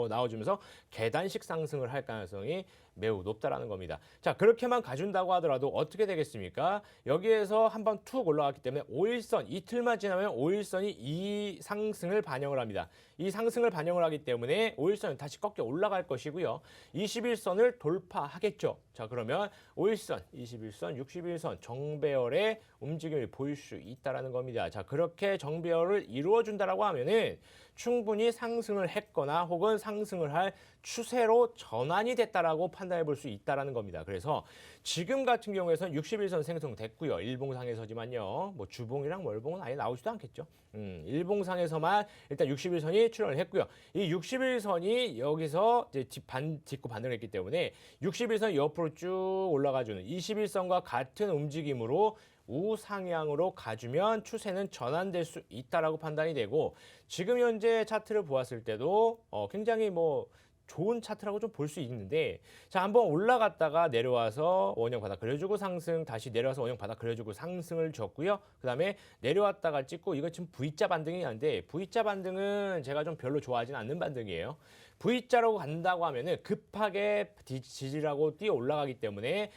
B: 나와주면서 계단식 상승을 할 가능성이 매우 높다라는 겁니다. 자, 그렇게만 가준다고 하더라도 어떻게 되겠습니까? 여기에서 한번 툭 올라갔기 때문에 5일선, 이틀만 지나면 5일선이 이 상승을 반영을 합니다. 이 상승을 반영을 하기 때문에 5일선은 다시 꺾여 올라갈 것이고요. 21선을 돌파하겠죠. 자, 그러면 5일선, 21선, 61선 정배열의 움직임을 보일 수 있다는 겁니다. 자, 그렇게 정배열을 이루어준다라고 하면은 충분히 상승을 했거나 혹은 상승을 할 추세로 전환이 됐다라고 판단해 볼 수 있다라는 겁니다. 그래서 지금 같은 경우에서는 61선 생성됐고요. 일봉상에서지만요. 뭐 주봉이랑 월봉은 아예 나오지도 않겠죠. 일봉상에서만 일단 61선이 출현을 했고요. 이 61선이 여기서 이제 딛고 반등을 했기 때문에 61선 옆으로 쭉 올라가주는 21선과 같은 움직임으로 우상향으로 가주면 추세는 전환될 수 있다라고 판단이 되고 지금 현재 차트를 보았을 때도 굉장히 뭐 좋은 차트라고 좀 볼 수 있는데 자 한번 올라갔다가 내려와서 원형 바닥 그려주고 상승 다시 내려와서 원형 바닥 그려주고 상승을 줬고요. 그 다음에 내려왔다가 찍고 이거 지금 V자 반등이 하는데 V자 반등은 제가 좀 별로 좋아하지는 않는 반등이에요. V자로 간다고 하면은 급하게 지지라고 뛰어 올라가기 때문에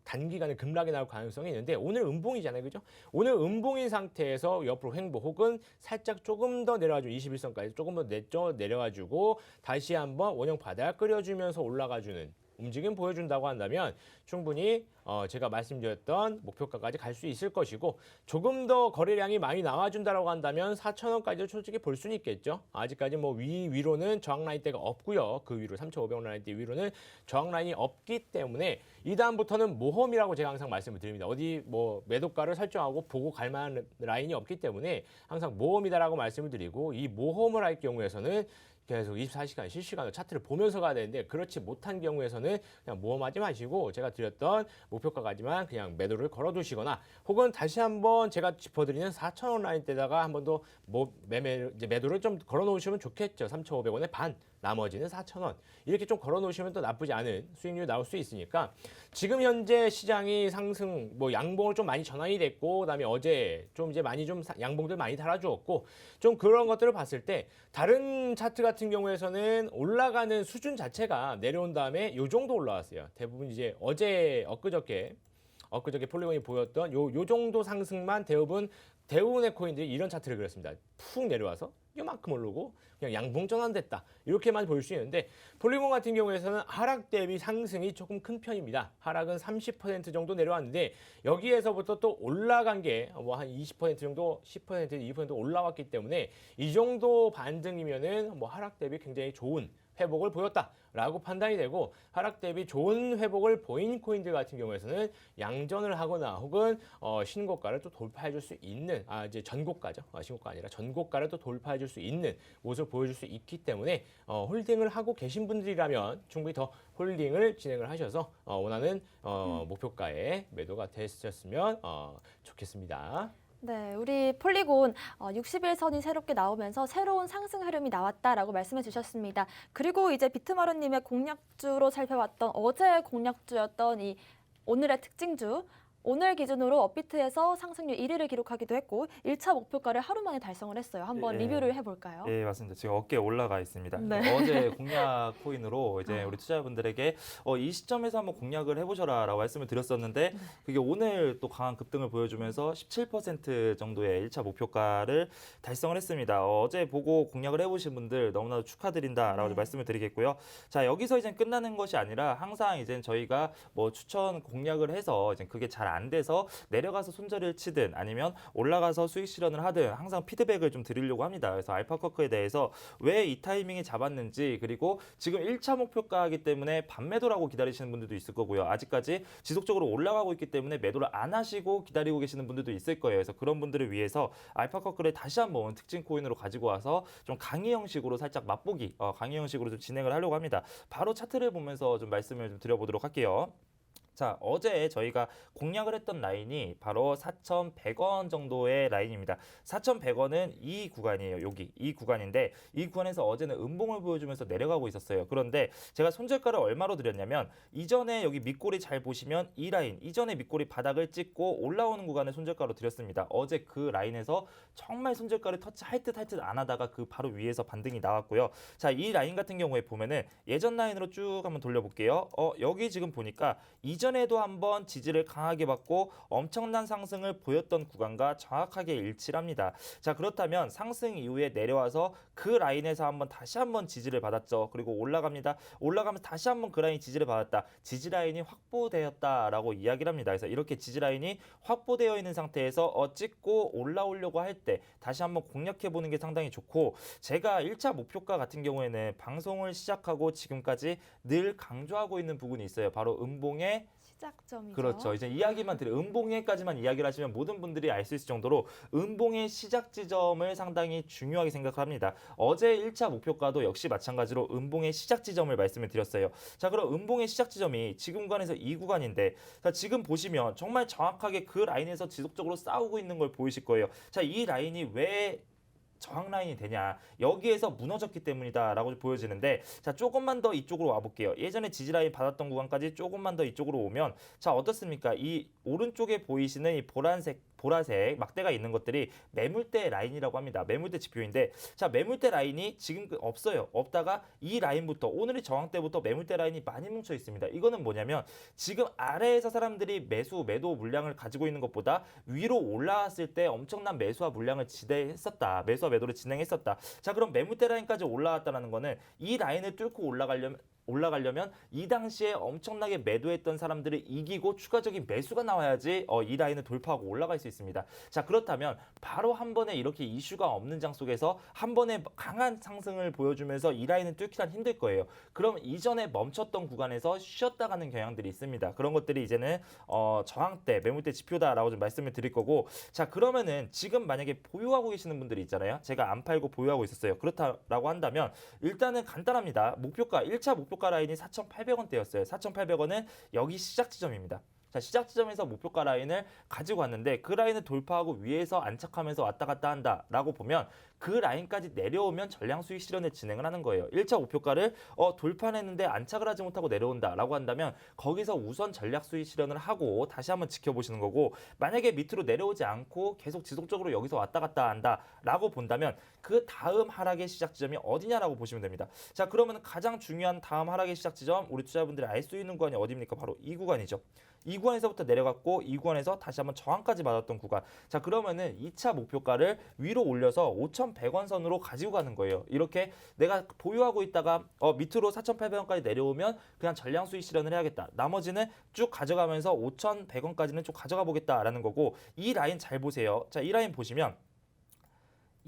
B: 단기간에 급락이 나올 가능성이 있는데 오늘 음봉이잖아요. 그죠? 오늘 음봉인 상태에서 옆으로 횡보 혹은 살짝 조금 더 내려가지고 21선까지 조금 더 내려가지고 다시 한번 원형 바닥 끓여주면서 올라가주는 움직임 보여준다고 한다면 충분히 제가 말씀드렸던 목표가까지 갈 수 있을 것이고 조금 더 거래량이 많이 나와준다고 한다면 4,000원까지도 솔직히 볼 수는 있겠죠. 아직까지 뭐 위로는 저항 라인대가 없고요. 그 위로 3,500원 라인대 위로는 저항 라인이 없기 때문에 이 다음부터는 모험이라고 제가 항상 말씀을 드립니다. 어디 뭐 매도가를 설정하고 보고 갈 만한 라인이 없기 때문에 항상 모험이다라고 말씀을 드리고 이 모험을 할 경우에서는 계속 24시간 실시간으로 차트를 보면서 가야 되는데 그렇지 못한 경우에서는 그냥 모험하지 마시고 제가 드렸던 목표가까지만 그냥 매도를 걸어두시거나 혹은 다시 한번 제가 짚어드리는 4,000원 라인대다가 한 번 더 매도를 좀 걸어놓으시면 좋겠죠. 3,500원의 반. 나머지는 4,000원. 이렇게 좀 걸어놓으시면 또 나쁘지 않은 수익률이 나올 수 있으니까 지금 현재 시장이 상승, 뭐 양봉을 좀 많이 전환이 됐고, 그다음에 어제 좀 이제 많이 좀 양봉들 많이 달아주었고, 좀 그런 것들을 봤을 때 다른 차트 같은 경우에서는 올라가는 수준 자체가 내려온 다음에 요 정도 올라왔어요. 대부분 이제 엊그저께 폴리곤이 보였던 요 정도 상승만 대부분의 코인들이 이런 차트를 그렸습니다. 푹 내려와서 요만큼 오르고 그냥 양봉 전환됐다. 이렇게만 볼 수 있는데 폴리곤 같은 경우에서는 하락 대비 상승이 조금 큰 편입니다. 하락은 30% 정도 내려왔는데 여기에서부터 또 올라간 게 뭐 한 20% 정도, 10%, 2% 올라왔기 때문에 이 정도 반등이면은 뭐 하락 대비 굉장히 좋은 회복을 보였다라고 판단이 되고 하락 대비 좋은 회복을 보인 코인들 같은 경우에서는 양전을 하거나 혹은 신고가를 또 돌파해 줄 수 있는 이제 전고가죠. 신고가 아니라 전고가를 또 돌파해 줄 수 있는 모습을 보여줄 수 있기 때문에 홀딩을 하고 계신 분들이라면 충분히 더 홀딩을 진행을 하셔서 원하는 목표가에 매도가 되셨으면 좋겠습니다.
A: 네, 우리 폴리곤 60일선이 새롭게 나오면서 새로운 상승 흐름이 나왔다라고 말씀해 주셨습니다. 그리고 이제 비트마루님의 공략주로 살펴봤던 어제의 공략주였던 이 오늘의 특징주, 오늘 기준으로 업비트에서 상승률 1위를 기록하기도 했고 1차 목표가를 하루 만에 달성을 했어요. 한번 리뷰를 해볼까요?
C: 네, 맞습니다. 지금 어깨에 올라가 있습니다.
A: 네.
C: 어제 공략 코인으로 이제 우리 투자자분들에게 이 시점에서 한번 공략을 해보셔라라고 말씀을 드렸었는데 그게 오늘 또 강한 급등을 보여주면서 17% 정도의 1차 목표가를 달성을 했습니다. 어제 보고 공략을 해보신 분들 너무나도 축하드린다라고 말씀을 드리겠고요. 자, 여기서 이제 끝나는 것이 아니라 항상 이제 저희가 뭐 추천 공략을 해서 이제 그게 잘 안 돼서 내려가서 손절을 치든 아니면 올라가서 수익 실현을 하든 항상 피드백을 좀 드리려고 합니다. 그래서 알파커크에 대해서 왜 이 타이밍에 잡았는지 그리고 지금 1차 목표가이기 때문에 반매도라고 기다리시는 분들도 있을 거고요. 아직까지 지속적으로 올라가고 있기 때문에 매도를 안 하시고 기다리고 계시는 분들도 있을 거예요. 그래서 그런 분들을 위해서 알파커크를 다시 한번 특징 코인으로 가지고 와서 좀 강의 형식으로 살짝 맛보기, 강의 형식으로 좀 진행을 하려고 합니다. 바로 차트를 보면서 좀 말씀을 좀 드려보도록 할게요. 자, 어제 저희가 공략을 했던 라인이 바로 4,100원 정도의 라인입니다. 4,100원은 이 구간이에요. 여기 이 구간인데 이 구간에서 어제는 음봉을 보여주면서 내려가고 있었어요. 그런데 제가 손절가를 얼마로 드렸냐면 이전에 여기 밑골이 잘 보시면 이 라인, 이전에 밑골이 바닥을 찍고 올라오는 구간을 손절가로 드렸습니다. 어제 그 라인에서 정말 손절가를 터치할 듯 할 듯 안 하다가 그 바로 위에서 반등이 나왔고요. 자, 이 라인 같은 경우에 보면은 예전 라인으로 쭉 한번 돌려볼게요. 여기 지금 보니까 이전에도 한번 지지를 강하게 받고 엄청난 상승을 보였던 구간과 정확하게 일치를 합니다. 자, 그렇다면 상승 이후에 내려와서 그 라인에서 다시 한번 지지를 받았죠. 그리고 올라갑니다. 올라가면서 다시 한번 그 라인 지지를 받았다. 지지 라인이 확보되었다라고 이야기를 합니다. 그래서 이렇게 지지 라인이 확보되어 있는 상태에서 찍고 올라오려고 할 때 다시 한번 공략해 보는 게 상당히 좋고, 제가 1차 목표가 같은 경우에는 방송을 시작하고 지금까지 늘 강조하고 있는 부분이 있어요. 바로 음봉의
A: 시작점이죠.
C: 그렇죠. 이제 이야기만 드려 음봉에까지만 이야기를 하시면 모든 분들이 알 수 있을 정도로 음봉의 시작 지점을 상당히 중요하게 생각합니다. 어제 1차 목표가도 역시 마찬가지로 음봉의 시작 지점을 말씀을 드렸어요. 자, 그럼 음봉의 시작 지점이 지금 구간에서 이 구간인데, 자, 지금 보시면 정말 정확하게 그 라인에서 지속적으로 싸우고 있는 걸 보이실 거예요. 자, 이 라인이 왜 저항 라인이 되냐, 여기에서 무너졌기 때문이다라고 보여지는데, 자, 조금만 더 이쪽으로 와볼게요. 예전에 지지 라인 받았던 구간까지 조금만 더 이쪽으로 오면, 자, 어떻습니까? 이 오른쪽에 보이시는 이 보라색 막대가 있는 것들이 매물대 라인이라고 합니다. 매물대 지표인데, 자, 매물대 라인이 지금 없어요. 없다가 이 라인부터, 오늘의 저항 때부터 매물대 라인이 많이 뭉쳐 있습니다. 이거는 뭐냐면 지금 아래에서 사람들이 매도 물량을 가지고 있는 것보다 위로 올라왔을 때 엄청난 매수와 물량을 지대했었다. 매수와 매도를 진행했었다. 자, 그럼 매물대 라인까지 올라왔다는 거는 이 라인을 뚫고 올라가려면 이 당시에 엄청나게 매도했던 사람들을 이기고 추가적인 매수가 나와야지 이 라인을 돌파하고 올라갈 수 있습니다. 자, 그렇다면 바로 한 번에 이렇게 이슈가 없는 장 속에서 한 번에 강한 상승을 보여주면서 이 라인을 뚫기란 힘들 거예요. 그럼 이전에 멈췄던 구간에서 쉬었다 가는 경향들이 있습니다. 그런 것들이 이제는 저항대, 매물대 지표다라고 좀 말씀을 드릴 거고, 자, 그러면은 지금 만약에 보유하고 계시는 분들이 있잖아요. 제가 안 팔고 보유하고 있었어요. 그렇다라고 한다면 일단은 간단합니다. 1차 목표가 라인이 4,800원대였어요. 4,800원은 여기 시작 지점입니다. 자, 시작 지점에서 목표가 라인을 가지고 왔는데 그 라인을 돌파하고 위에서 안착하면서 왔다 갔다 한다라고 보면 그 라인까지 내려오면 전량 수익 실현을 진행을 하는 거예요. 1차 목표가를 돌파했는데 안착을 하지 못하고 내려온다라고 한다면 거기서 우선 전략 수익 실현을 하고 다시 한번 지켜보시는 거고, 만약에 밑으로 내려오지 않고 계속 지속적으로 여기서 왔다 갔다 한다라고 본다면 그 다음 하락의 시작 지점이 어디냐라고 보시면 됩니다. 자, 그러면 가장 중요한 다음 하락의 시작 지점, 우리 투자자분들이 알 수 있는 구간이 어디입니까? 바로 이 구간이죠. 이 구간에서부터 내려갔고 이 구간에서 다시 한번 저항까지 받았던 구간. 자, 그러면은 2차 목표가를 위로 올려서 5,100원 선으로 가지고 가는 거예요. 이렇게 내가 보유하고 있다가 밑으로 4,800원까지 내려오면 그냥 전량 수익 실현을 해야겠다. 나머지는 쭉 가져가면서 5,100원까지는 쭉 가져가 보겠다라는 거고, 이 라인 잘 보세요. 자, 이 라인 보시면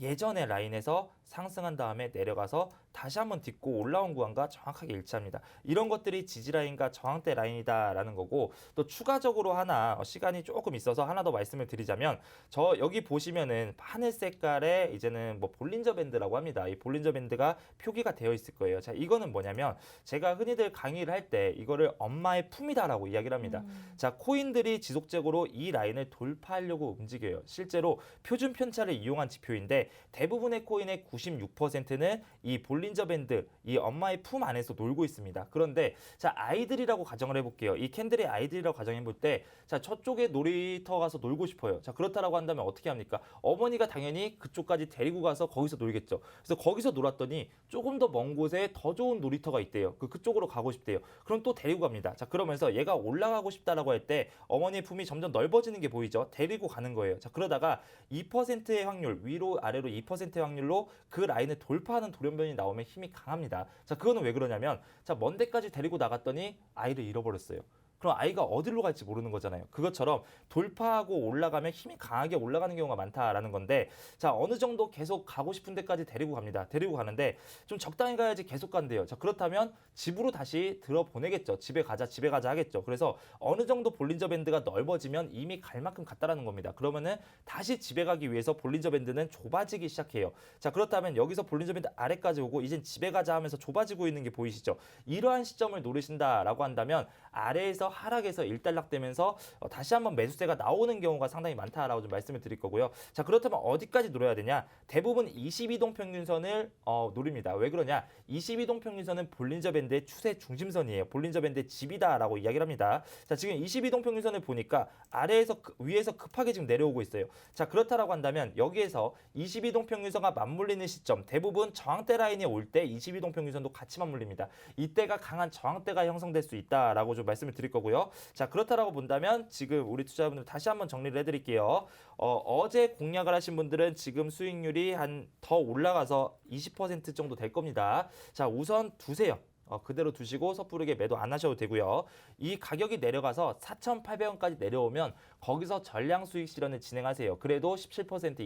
C: 예전의 라인에서 상승한 다음에 내려가서 다시 한번 딛고 올라온 구간과 정확하게 일치합니다. 이런 것들이 지지 라인과 저항대 라인이다라는 거고, 또 추가적으로 하나 시간이 조금 있어서 하나 더 말씀을 드리자면, 저 여기 보시면은 하늘 색깔의 이제는 뭐 볼린저 밴드라고 합니다. 이 볼린저 밴드가 표기가 되어 있을 거예요. 자, 이거는 뭐냐면 제가 흔히들 강의를 할 때 이거를 엄마의 품이다라고 이야기를 합니다. 자, 코인들이 지속적으로 이 라인을 돌파하려고 움직여요. 실제로 표준 편차를 이용한 지표인데 대부분의 코인의 96%는 이 볼린저 밴드, 이 엄마의 품 안에서 놀고 있습니다. 그런데 자, 아이들이라고 가정을 해볼게요. 이 캔들의 아이들이라고 가정해볼 때, 자, 저쪽에 놀이터 가서 놀고 싶어요. 자, 그렇다라고 한다면 어떻게 합니까? 어머니가 당연히 그쪽까지 데리고 가서 거기서 놀겠죠. 그래서 거기서 놀았더니 조금 더 먼 곳에 더 좋은 놀이터가 있대요. 그쪽으로 가고 싶대요. 그럼 또 데리고 갑니다. 자, 그러면서 얘가 올라가고 싶다라고 할 때 어머니의 품이 점점 넓어지는 게 보이죠? 데리고 가는 거예요. 자, 그러다가 2%의 확률, 위로 아래로 2%의 확률로 그 라인을 돌파하는 돌연변이 나오면 힘이 강합니다. 자, 그거는 왜 그러냐면, 자, 먼 데까지 데리고 나갔더니 아이를 잃어버렸어요. 그럼 아이가 어디로 갈지 모르는 거잖아요. 그것처럼 돌파하고 올라가면 힘이 강하게 올라가는 경우가 많다라는 건데, 자, 어느 정도 계속 가고 싶은 데까지 데리고 갑니다. 데리고 가는데 좀 적당히 가야지 계속 간대요. 자, 그렇다면 집으로 다시 들어보내겠죠. 집에 가자 하겠죠. 그래서 어느 정도 볼린저 밴드가 넓어지면 이미 갈 만큼 갔다라는 겁니다. 그러면은 다시 집에 가기 위해서 볼린저 밴드는 좁아지기 시작해요. 자, 그렇다면 여기서 볼린저 밴드 아래까지 오고 이젠 집에 가자 하면서 좁아지고 있는 게 보이시죠? 이러한 시점을 노리신다라고 한다면 아래에서 상태에서 하락에서 일단락되면서 다시 한번 매수세가 나오는 경우가 상당히 많다라고 좀 말씀을 드릴 거고요. 자, 그렇다면 어디까지 노려야 되냐? 대부분 22동 평균선을 노립니다. 왜 그러냐? 22동 평균선은 볼린저 밴드의 추세 중심선이에요. 볼린저 밴드의 집이다라고 이야기를 합니다. 자, 지금 22동 평균선을 보니까 아래에서 위에서 급하게 지금 내려오고 있어요. 자, 그렇다라고 한다면 여기에서 22동 평균선과 맞물리는 시점, 대부분 저항대 라인에 올 때 22동 평균선도 같이 맞물립니다. 이때가 강한 저항대가 형성될 수 있다라고 좀 말씀을 드릴 거고요. 자, 그렇다라고 본다면 지금 우리 투자자분들 다시 한번 정리를 해드릴게요. 어제 공략을 하신 분들은 지금 수익률이 한 더 올라가서 20% 정도 될 겁니다. 자, 우선 두세요. 그대로 두시고 섣부르게 매도 안 하셔도 되고요. 이 가격이 내려가서 4,800원까지 내려오면 거기서 전량 수익 실현을 진행하세요. 그래도 17%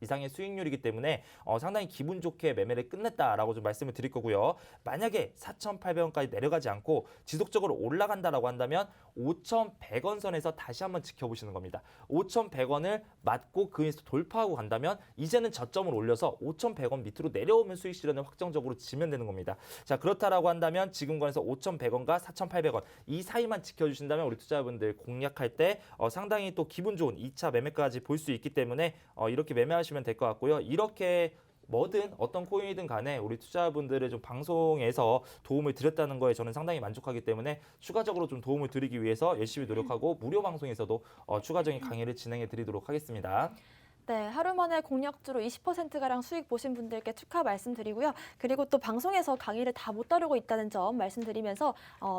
C: 이상의 수익률이기 때문에 상당히 기분 좋게 매매를 끝냈다라고 좀 말씀을 드릴 거고요. 만약에 4,800원까지 내려가지 않고 지속적으로 올라간다라고 한다면 5,100원 선에서 다시 한번 지켜보시는 겁니다. 5,100원을 맞고 그 위에서 돌파하고 간다면 이제는 저점을 올려서 5,100원 밑으로 내려오면 수익 실현을 확정적으로 지면 되는 겁니다. 자, 그렇다라고 한다면 지금 권에서 5,100원과 4,800원 이 사이만 지켜주신다면 우리 투자자분들 공략할 때 상당히 또 기분 좋은 2차 매매까지 볼 수 있기 때문에 이렇게 매매하시면 될 것 같고요. 이렇게 뭐든 어떤 코인이든 간에 우리 투자분들을 좀 방송에서 도움을 드렸다는 거에 저는 상당히 만족하기 때문에 추가적으로 좀 도움을 드리기 위해서 열심히 노력하고 무료 방송에서도 추가적인 강의를 진행해 드리도록 하겠습니다.
A: 네, 하루 만에 공략주로 20%가량 수익 보신 분들께 축하 말씀드리고요. 그리고 또 방송에서 강의를 다 못 다루고 있다는 점 말씀드리면서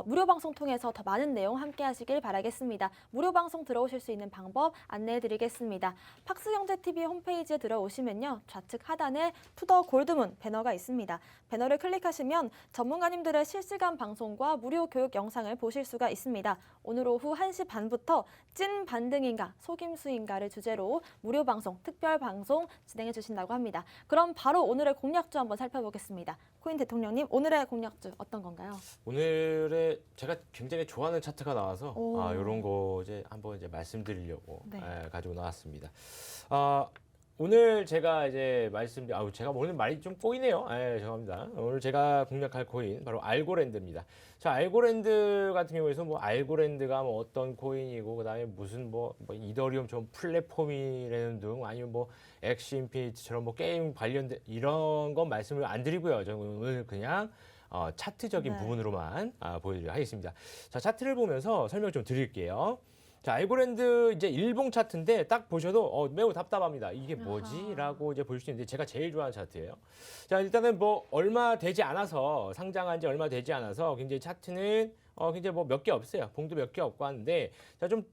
A: 무료 방송 통해서 더 많은 내용 함께 하시길 바라겠습니다. 무료 방송 들어오실 수 있는 방법 안내해 드리겠습니다. 팍스경제TV 홈페이지에 들어오시면요. 좌측 하단에 투더 골드문 배너가 있습니다. 배너를 클릭하시면 전문가님들의 실시간 방송과 무료 교육 영상을 보실 수가 있습니다. 오늘 오후 1시 반부터 찐 반등인가 속임수인가를 주제로 무료 방송 특별 방송 진행해 주신다고 합니다. 그럼 바로 오늘의 공략주 한번 살펴보겠습니다. 코인 대통령님, 오늘의 공략주 어떤 건가요?
B: 오늘의 제가 굉장히 좋아하는 차트가 나와서
A: 오.
B: 이런 거 이제 한번 이제 말씀드리려고
A: 네.
B: 가지고 나왔습니다. 오늘 제가 이제 제가 오늘 말이 좀 꼬이네요. 죄송합니다. 오늘 제가 공략할 코인 바로 알고랜드입니다. 자, 알고랜드 같은 경우에서 알고랜드가 어떤 코인이고 그다음에 무슨 이더리움 좀 플랫폼이라는 등 아니면 엑시 인피니티처럼 게임 관련된 이런 건 말씀을 안 드리고요. 저는 오늘 그냥 차트적인
A: 네.
B: 부분으로만 보여드리도록 하겠습니다. 자, 차트를 보면서 설명 좀 드릴게요. 자, 알고랜드 이제 일봉 차트인데 딱 보셔도 매우 답답합니다. 이게 뭐지? 라고 이제 볼 수 있는데 제가 제일 좋아하는 차트예요. 자, 일단은 얼마 되지 않아서 상장한 지 얼마 되지 않아서 굉장히 차트는 굉장히 몇 개 없어요. 봉도 몇 개 없고 하는데 자, 좀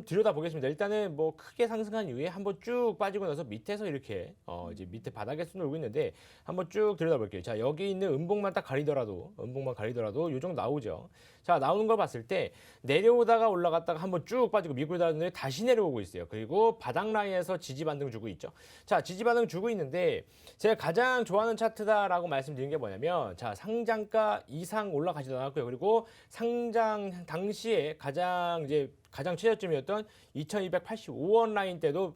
B: 들여다보겠습니다. 일단은 크게 상승한 이후에 한번 쭉 빠지고 나서 밑에서 이렇게 이제 밑에 바닥에서 놀고 있는데 한번 쭉 들여다볼게요. 자, 여기 있는 음봉만 가리더라도 요 정도 나오죠. 자, 나오는 걸 봤을 때 내려오다가 올라갔다가 한번 쭉 빠지고 미국 달러는 다시 내려오고 있어요. 그리고 바닥 라인에서 지지 반등 주고 있죠. 자, 지지 반등 주고 있는데 제가 가장 좋아하는 차트다라고 말씀드린 게 뭐냐면 자, 상장가 이상 올라가지도 않았고요. 그리고 상장 당시에 가장 최저점이었던 2285원 라인 때도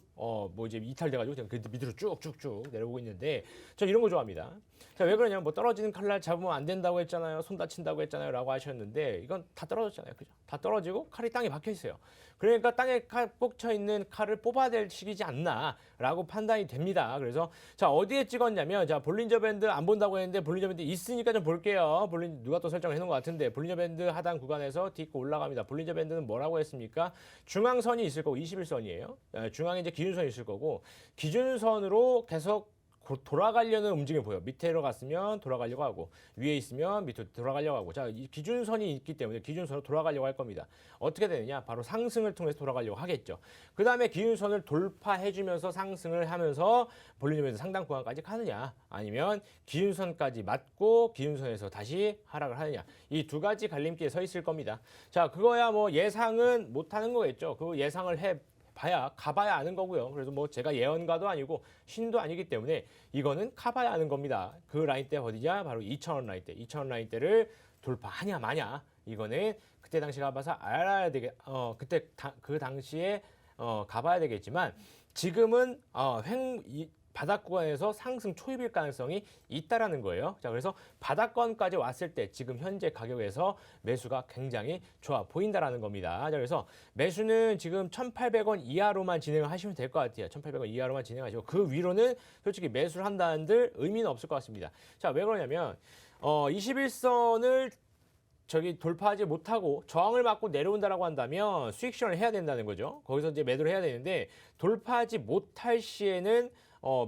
B: 이제 이탈돼가지고 그냥 그 밑으로 쭉쭉쭉 내려오고 있는데 저 이런 거 좋아합니다. 자, 왜 그러냐면 떨어지는 칼날 잡으면 안 된다고 했잖아요. 손 다친다고 했잖아요. 라고 하셨는데 이건 다 떨어졌잖아요. 그죠? 다 떨어지고 칼이 땅에 박혀 있어요. 그러니까 땅에 꽂혀 있는 칼을 뽑아야 될 시기지 않나 라고 판단이 됩니다. 그래서 자, 어디에 찍었냐면 자, 볼린저 밴드 안 본다고 했는데 볼린저 밴드 있으니까 좀 볼게요. 누가 또 설정해 놓은 것 같은데 볼린저 밴드 하단 구간에서 딛고 올라갑니다. 볼린저 밴드는 뭐라고 했습니까? 중앙선이 있을 거고 21선이에요. 중앙에 이제 기준선이 있을 거고 기준선으로 계속 돌아가려는 움직임이 보여. 밑으로 갔으면 돌아가려고 하고 위에 있으면 밑으로 돌아가려고 하고 자, 이 기준선이 있기 때문에 기준선으로 돌아가려고 할 겁니다. 어떻게 되느냐? 바로 상승을 통해서 돌아가려고 하겠죠. 그 다음에 기준선을 돌파해주면서 상승을 하면서 볼린저밴드 상단 구간까지 가느냐 아니면 기준선까지 맞고 기준선에서 다시 하락을 하느냐 이 두 가지 갈림길에 서 있을 겁니다. 자, 그거야 예상은 못하는 거겠죠. 그 예상을 가봐야 아는 거고요. 그래서 제가 예언가도 아니고 신도 아니기 때문에 이거는 가봐야 아는 겁니다. 그 라인대 어디냐? 바로 2,000원 라인대. 2,000원 라인대를 돌파하냐 마냐. 이거는 그때 당시 가봐서 알아야 그 당시에 가봐야 되겠지만 지금은 바닥 구간에서 상승 초입일 가능성이 있다라는 거예요. 자, 그래서 바닥권까지 왔을 때 지금 현재 가격에서 매수가 굉장히 좋아 보인다라는 겁니다. 자, 그래서 매수는 지금 1,800원 이하로만 진행을 하시면 될 것 같아요. 1,800원 이하로만 진행하시고 그 위로는 솔직히 매수를 한다는들 의미는 없을 것 같습니다. 자, 왜 그러냐면 21선을 저기 돌파하지 못하고 저항을 맞고 내려온다라고 한다면 수익 실현을 해야 된다는 거죠. 거기서 이제 매도를 해야 되는데 돌파하지 못할 시에는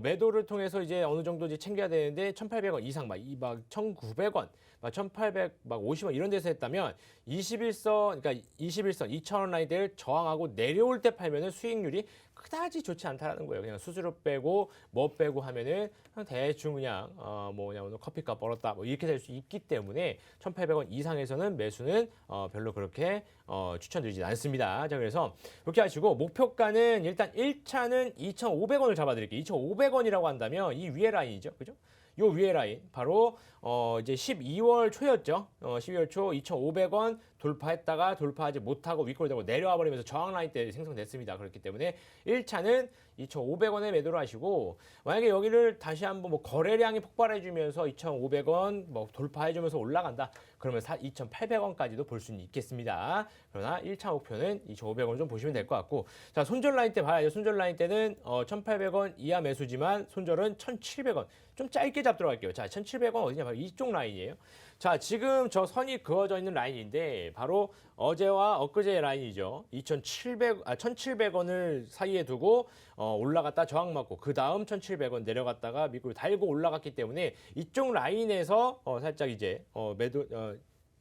B: 매도를 통해서 이제 어느 정도 이제 챙겨야 되는데 1,800원 이상 막 1,900원, 막 1,850원 이런 데서 했다면 21선 그러니까 21선 2,000원 라인대를 저항하고 내려올 때 팔면은 수익률이 그다지 좋지 않다라는 거예요. 그냥 수수료 빼고 뭐 빼고 하면은 그냥 대충 그냥 그냥 오늘 커피값 벌었다 뭐 이렇게 될 수 있기 때문에 1,800원 이상에서는 매수는 별로 그렇게 추천드리지 않습니다. 자, 그래서 그렇게 하시고 목표가는 일단 1차는 2,500원을 잡아드릴게요. 2,500원이라고 한다면 이 위에 라인이죠, 그죠? 요 위에 라인 바로 이제 12월 초였죠. 12월 초 2,500원 돌파했다가 돌파하지 못하고 윗골 되고 내려와 버리면서 저항 라인 때 생성됐습니다. 그렇기 때문에 1차는 2,500원에 매도를 하시고 만약에 여기를 다시 한번 뭐 거래량이 폭발해 주면서 2,500원 뭐 돌파해 주면서 올라간다. 그러면 2,800원까지도 볼 수는 있겠습니다. 그러나 1차 목표는 2,500원 좀 보시면 될 것 같고 자, 손절 라인 때 봐야죠. 손절 라인 때는 1,800원 이하 매수지만 손절은 1,700원. 좀 짧게 잡도록 할게요. 자, 1,700원 어디냐? 바로 이쪽 라인이에요. 자, 지금 저 선이 그어져 있는 라인인데 바로 어제와 엊그제의 라인이죠. 1,700원을 사이에 두고 올라갔다 저항 맞고 그 다음 1,700원 내려갔다가 밑으로 달고 올라갔기 때문에 이쪽 라인에서 살짝 이제 매도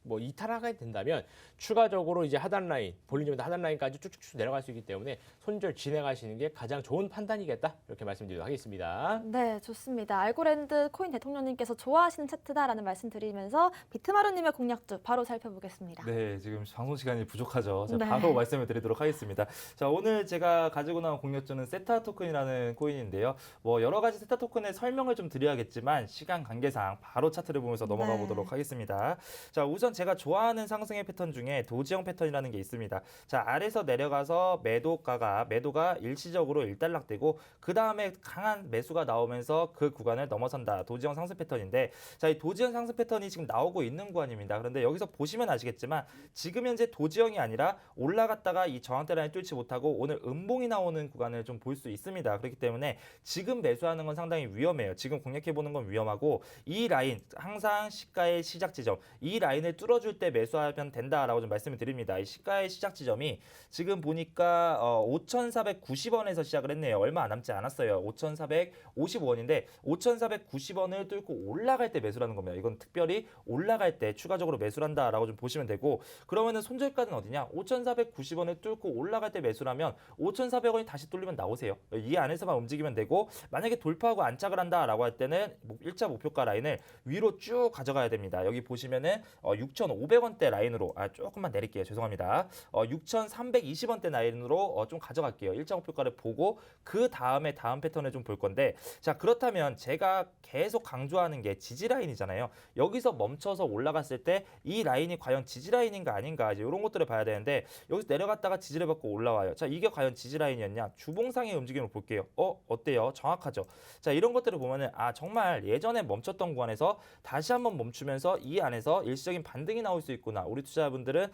B: 뭐 이탈하게 된다면 추가적으로 이제 하단 라인, 볼린저밴드 하단 라인까지 쭉쭉쭉 내려갈 수 있기 때문에 손절 진행하시는 게 가장 좋은 판단이겠다 이렇게 말씀드리도록 하겠습니다.
A: 네, 좋습니다. 알고랜드 코인 대통령님께서 좋아하시는 차트다라는 말씀 드리면서 비트마루님의 공략주 바로 살펴보겠습니다.
C: 네, 지금 방송 시간이 부족하죠. 자,
A: 네.
C: 바로 말씀을 드리도록 하겠습니다. 자, 오늘 제가 가지고 나온 공략주는 세타 토큰이라는 코인인데요. 뭐 여러 가지 세타 토큰의 설명을 좀 드려야겠지만 시간 관계상 바로 차트를 보면서 넘어가
A: 네.
C: 보도록 하겠습니다. 자, 우선 제가 좋아하는 상승의 패턴 중에 도지형 패턴이라는 게 있습니다. 자, 아래서 내려가서 매도가 일시적으로 일단락되고 그 다음에 강한 매수가 나오면서 그 구간을 넘어선다. 도지형 상승 패턴인데 자, 이 도지형 상승 패턴이 지금 나오고 있는 구간입니다. 그런데 여기서 보시면 아시겠지만 지금 현재 도지형이 아니라 올라갔다가 이 저항대 라인 뚫지 못하고 오늘 음봉이 나오는 구간을 좀 볼 수 있습니다. 그렇기 때문에 지금 매수하는 건 상당히 위험해요. 지금 공략해 보는 건 위험하고 이 라인 항상 시가의 시작 지점 이 라인을 뚫어줄 때 매수하면 된다라고 좀 말씀을 드립니다. 이 시가의 시작 지점이 지금 보니까 5,490원에서 시작을 했네요. 얼마 안 남지 않았어요. 5,455원인데 5,490원을 뚫고 올라갈 때 매수라는 겁니다. 이건 특별히 올라갈 때 추가적으로 매수를 한다라고 좀 보시면 되고 그러면은 손절가는 어디냐? 5,490원을 뚫고 올라갈 때 매수라면 5,400원이 다시 뚫리면 나오세요. 이 안에서만 움직이면 되고 만약에 돌파하고 안착을 한다라고 할 때는 1차 목표가 라인을 위로 쭉 가져가야 됩니다. 여기 보시면은 6,500원대 라인으로 조금만 내릴게요. 죄송합니다. 6,320원대 라인으로 좀 가져갈게요. 1차 목표가를 보고 그 다음에 다음 패턴을 좀 볼 건데 자, 그렇다면 제가 계속 강조하는 게 지지 라인이잖아요. 여기서 멈춰서 올라갔을 때 이 라인이 과연 지지 라인인가 아닌가 이제 이런 것들을 봐야 되는데 여기서 내려갔다가 지지를 받고 올라와요. 자, 이게 과연 지지 라인이었냐? 주봉상의 움직임을 볼게요. 어때요? 정확하죠? 자, 이런 것들을 보면은 정말 예전에 멈췄던 구간에서 다시 한번 멈추면서 이 안에서 일시적인 반등이 나올 수 있구나. 우리 투자자분들은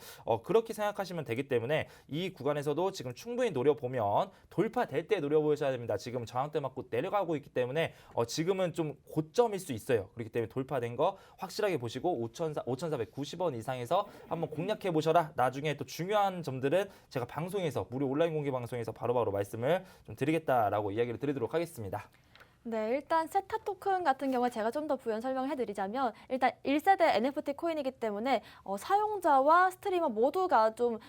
C: 그렇게 생각하시면 되기 때문에 이 구간에서도 지금 충분히 노려보면 돌파될 때 노려보셔야 됩니다. 지금 저항대 맞고 내려가고 있기 때문에 지금은 좀 고점일 수 있어요. 그렇기 때문에 돌파된 거 확실하게 보시고 5,490원 이상에서 한번 공략해 보셔라. 나중에 또 중요한 점들은 제가 방송에서 무료 온라인 공개 방송에서 바로바로 말씀을 좀 드리겠다라고 이야기를 드리도록 하겠습니다.
A: 네, 일단 세타 토큰 같은 경우에 제가 좀 더 부연 설명을 해드리자면 일단 1세대 NFT 코인이기 때문에 사용자와 스트리머 모두가 좀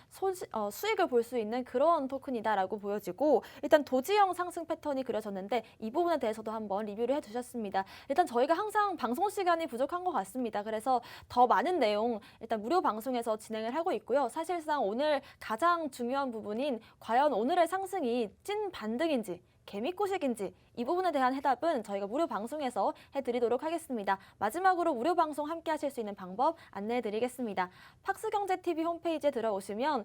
A: 수익을 볼 수 있는 그런 토큰이다라고 보여지고 일단 도지형 상승 패턴이 그려졌는데 이 부분에 대해서도 한번 리뷰를 해주셨습니다. 일단 저희가 항상 방송 시간이 부족한 것 같습니다. 그래서 더 많은 내용 일단 무료 방송에서 진행을 하고 있고요. 사실상 오늘 가장 중요한 부분인 과연 오늘의 상승이 찐 반등인지 개미꼬식인지 이 부분에 대한 해답은 저희가 무료 방송에서 해드리도록 하겠습니다. 마지막으로 무료 방송 함께 하실 수 있는 방법 안내해드리겠습니다. 팍스경제TV 홈페이지에 들어오시면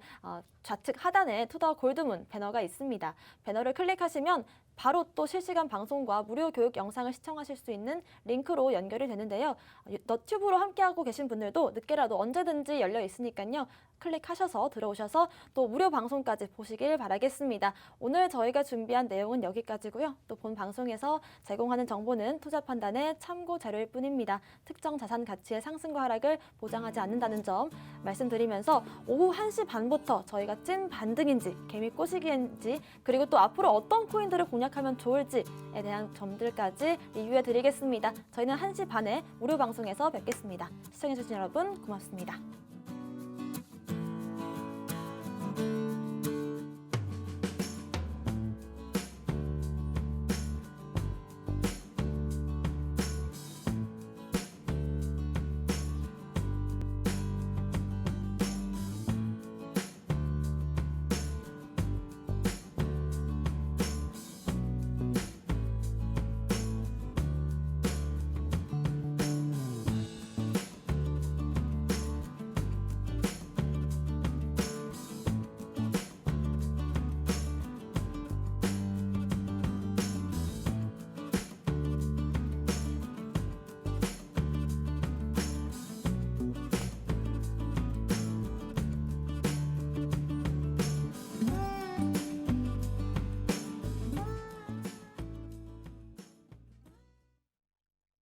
A: 좌측 하단에 투더 골드문 배너가 있습니다. 배너를 클릭하시면 바로 또 실시간 방송과 무료 교육 영상을 시청하실 수 있는 링크로 연결이 되는데요. 너튜브로 함께하고 계신 분들도 늦게라도 언제든지 열려 있으니까요. 클릭하셔서 들어오셔서 또 무료 방송까지 보시길 바라겠습니다. 오늘 저희가 준비한 내용은 여기까지고요. 또 본 방송에서 제공하는 정보는 투자 판단의 참고 자료일 뿐입니다. 특정 자산 가치의 상승과 하락을 보장하지 않는다는 점 말씀드리면서 오후 1시 반부터 저희가 찐 반등인지 개미 꼬시기인지 그리고 또 앞으로 어떤 코인들을 공략하면 좋을지에 대한 점들까지 리뷰해 드리겠습니다. 저희는 1시 반에 무료 방송에서 뵙겠습니다. 시청해주신 여러분 고맙습니다.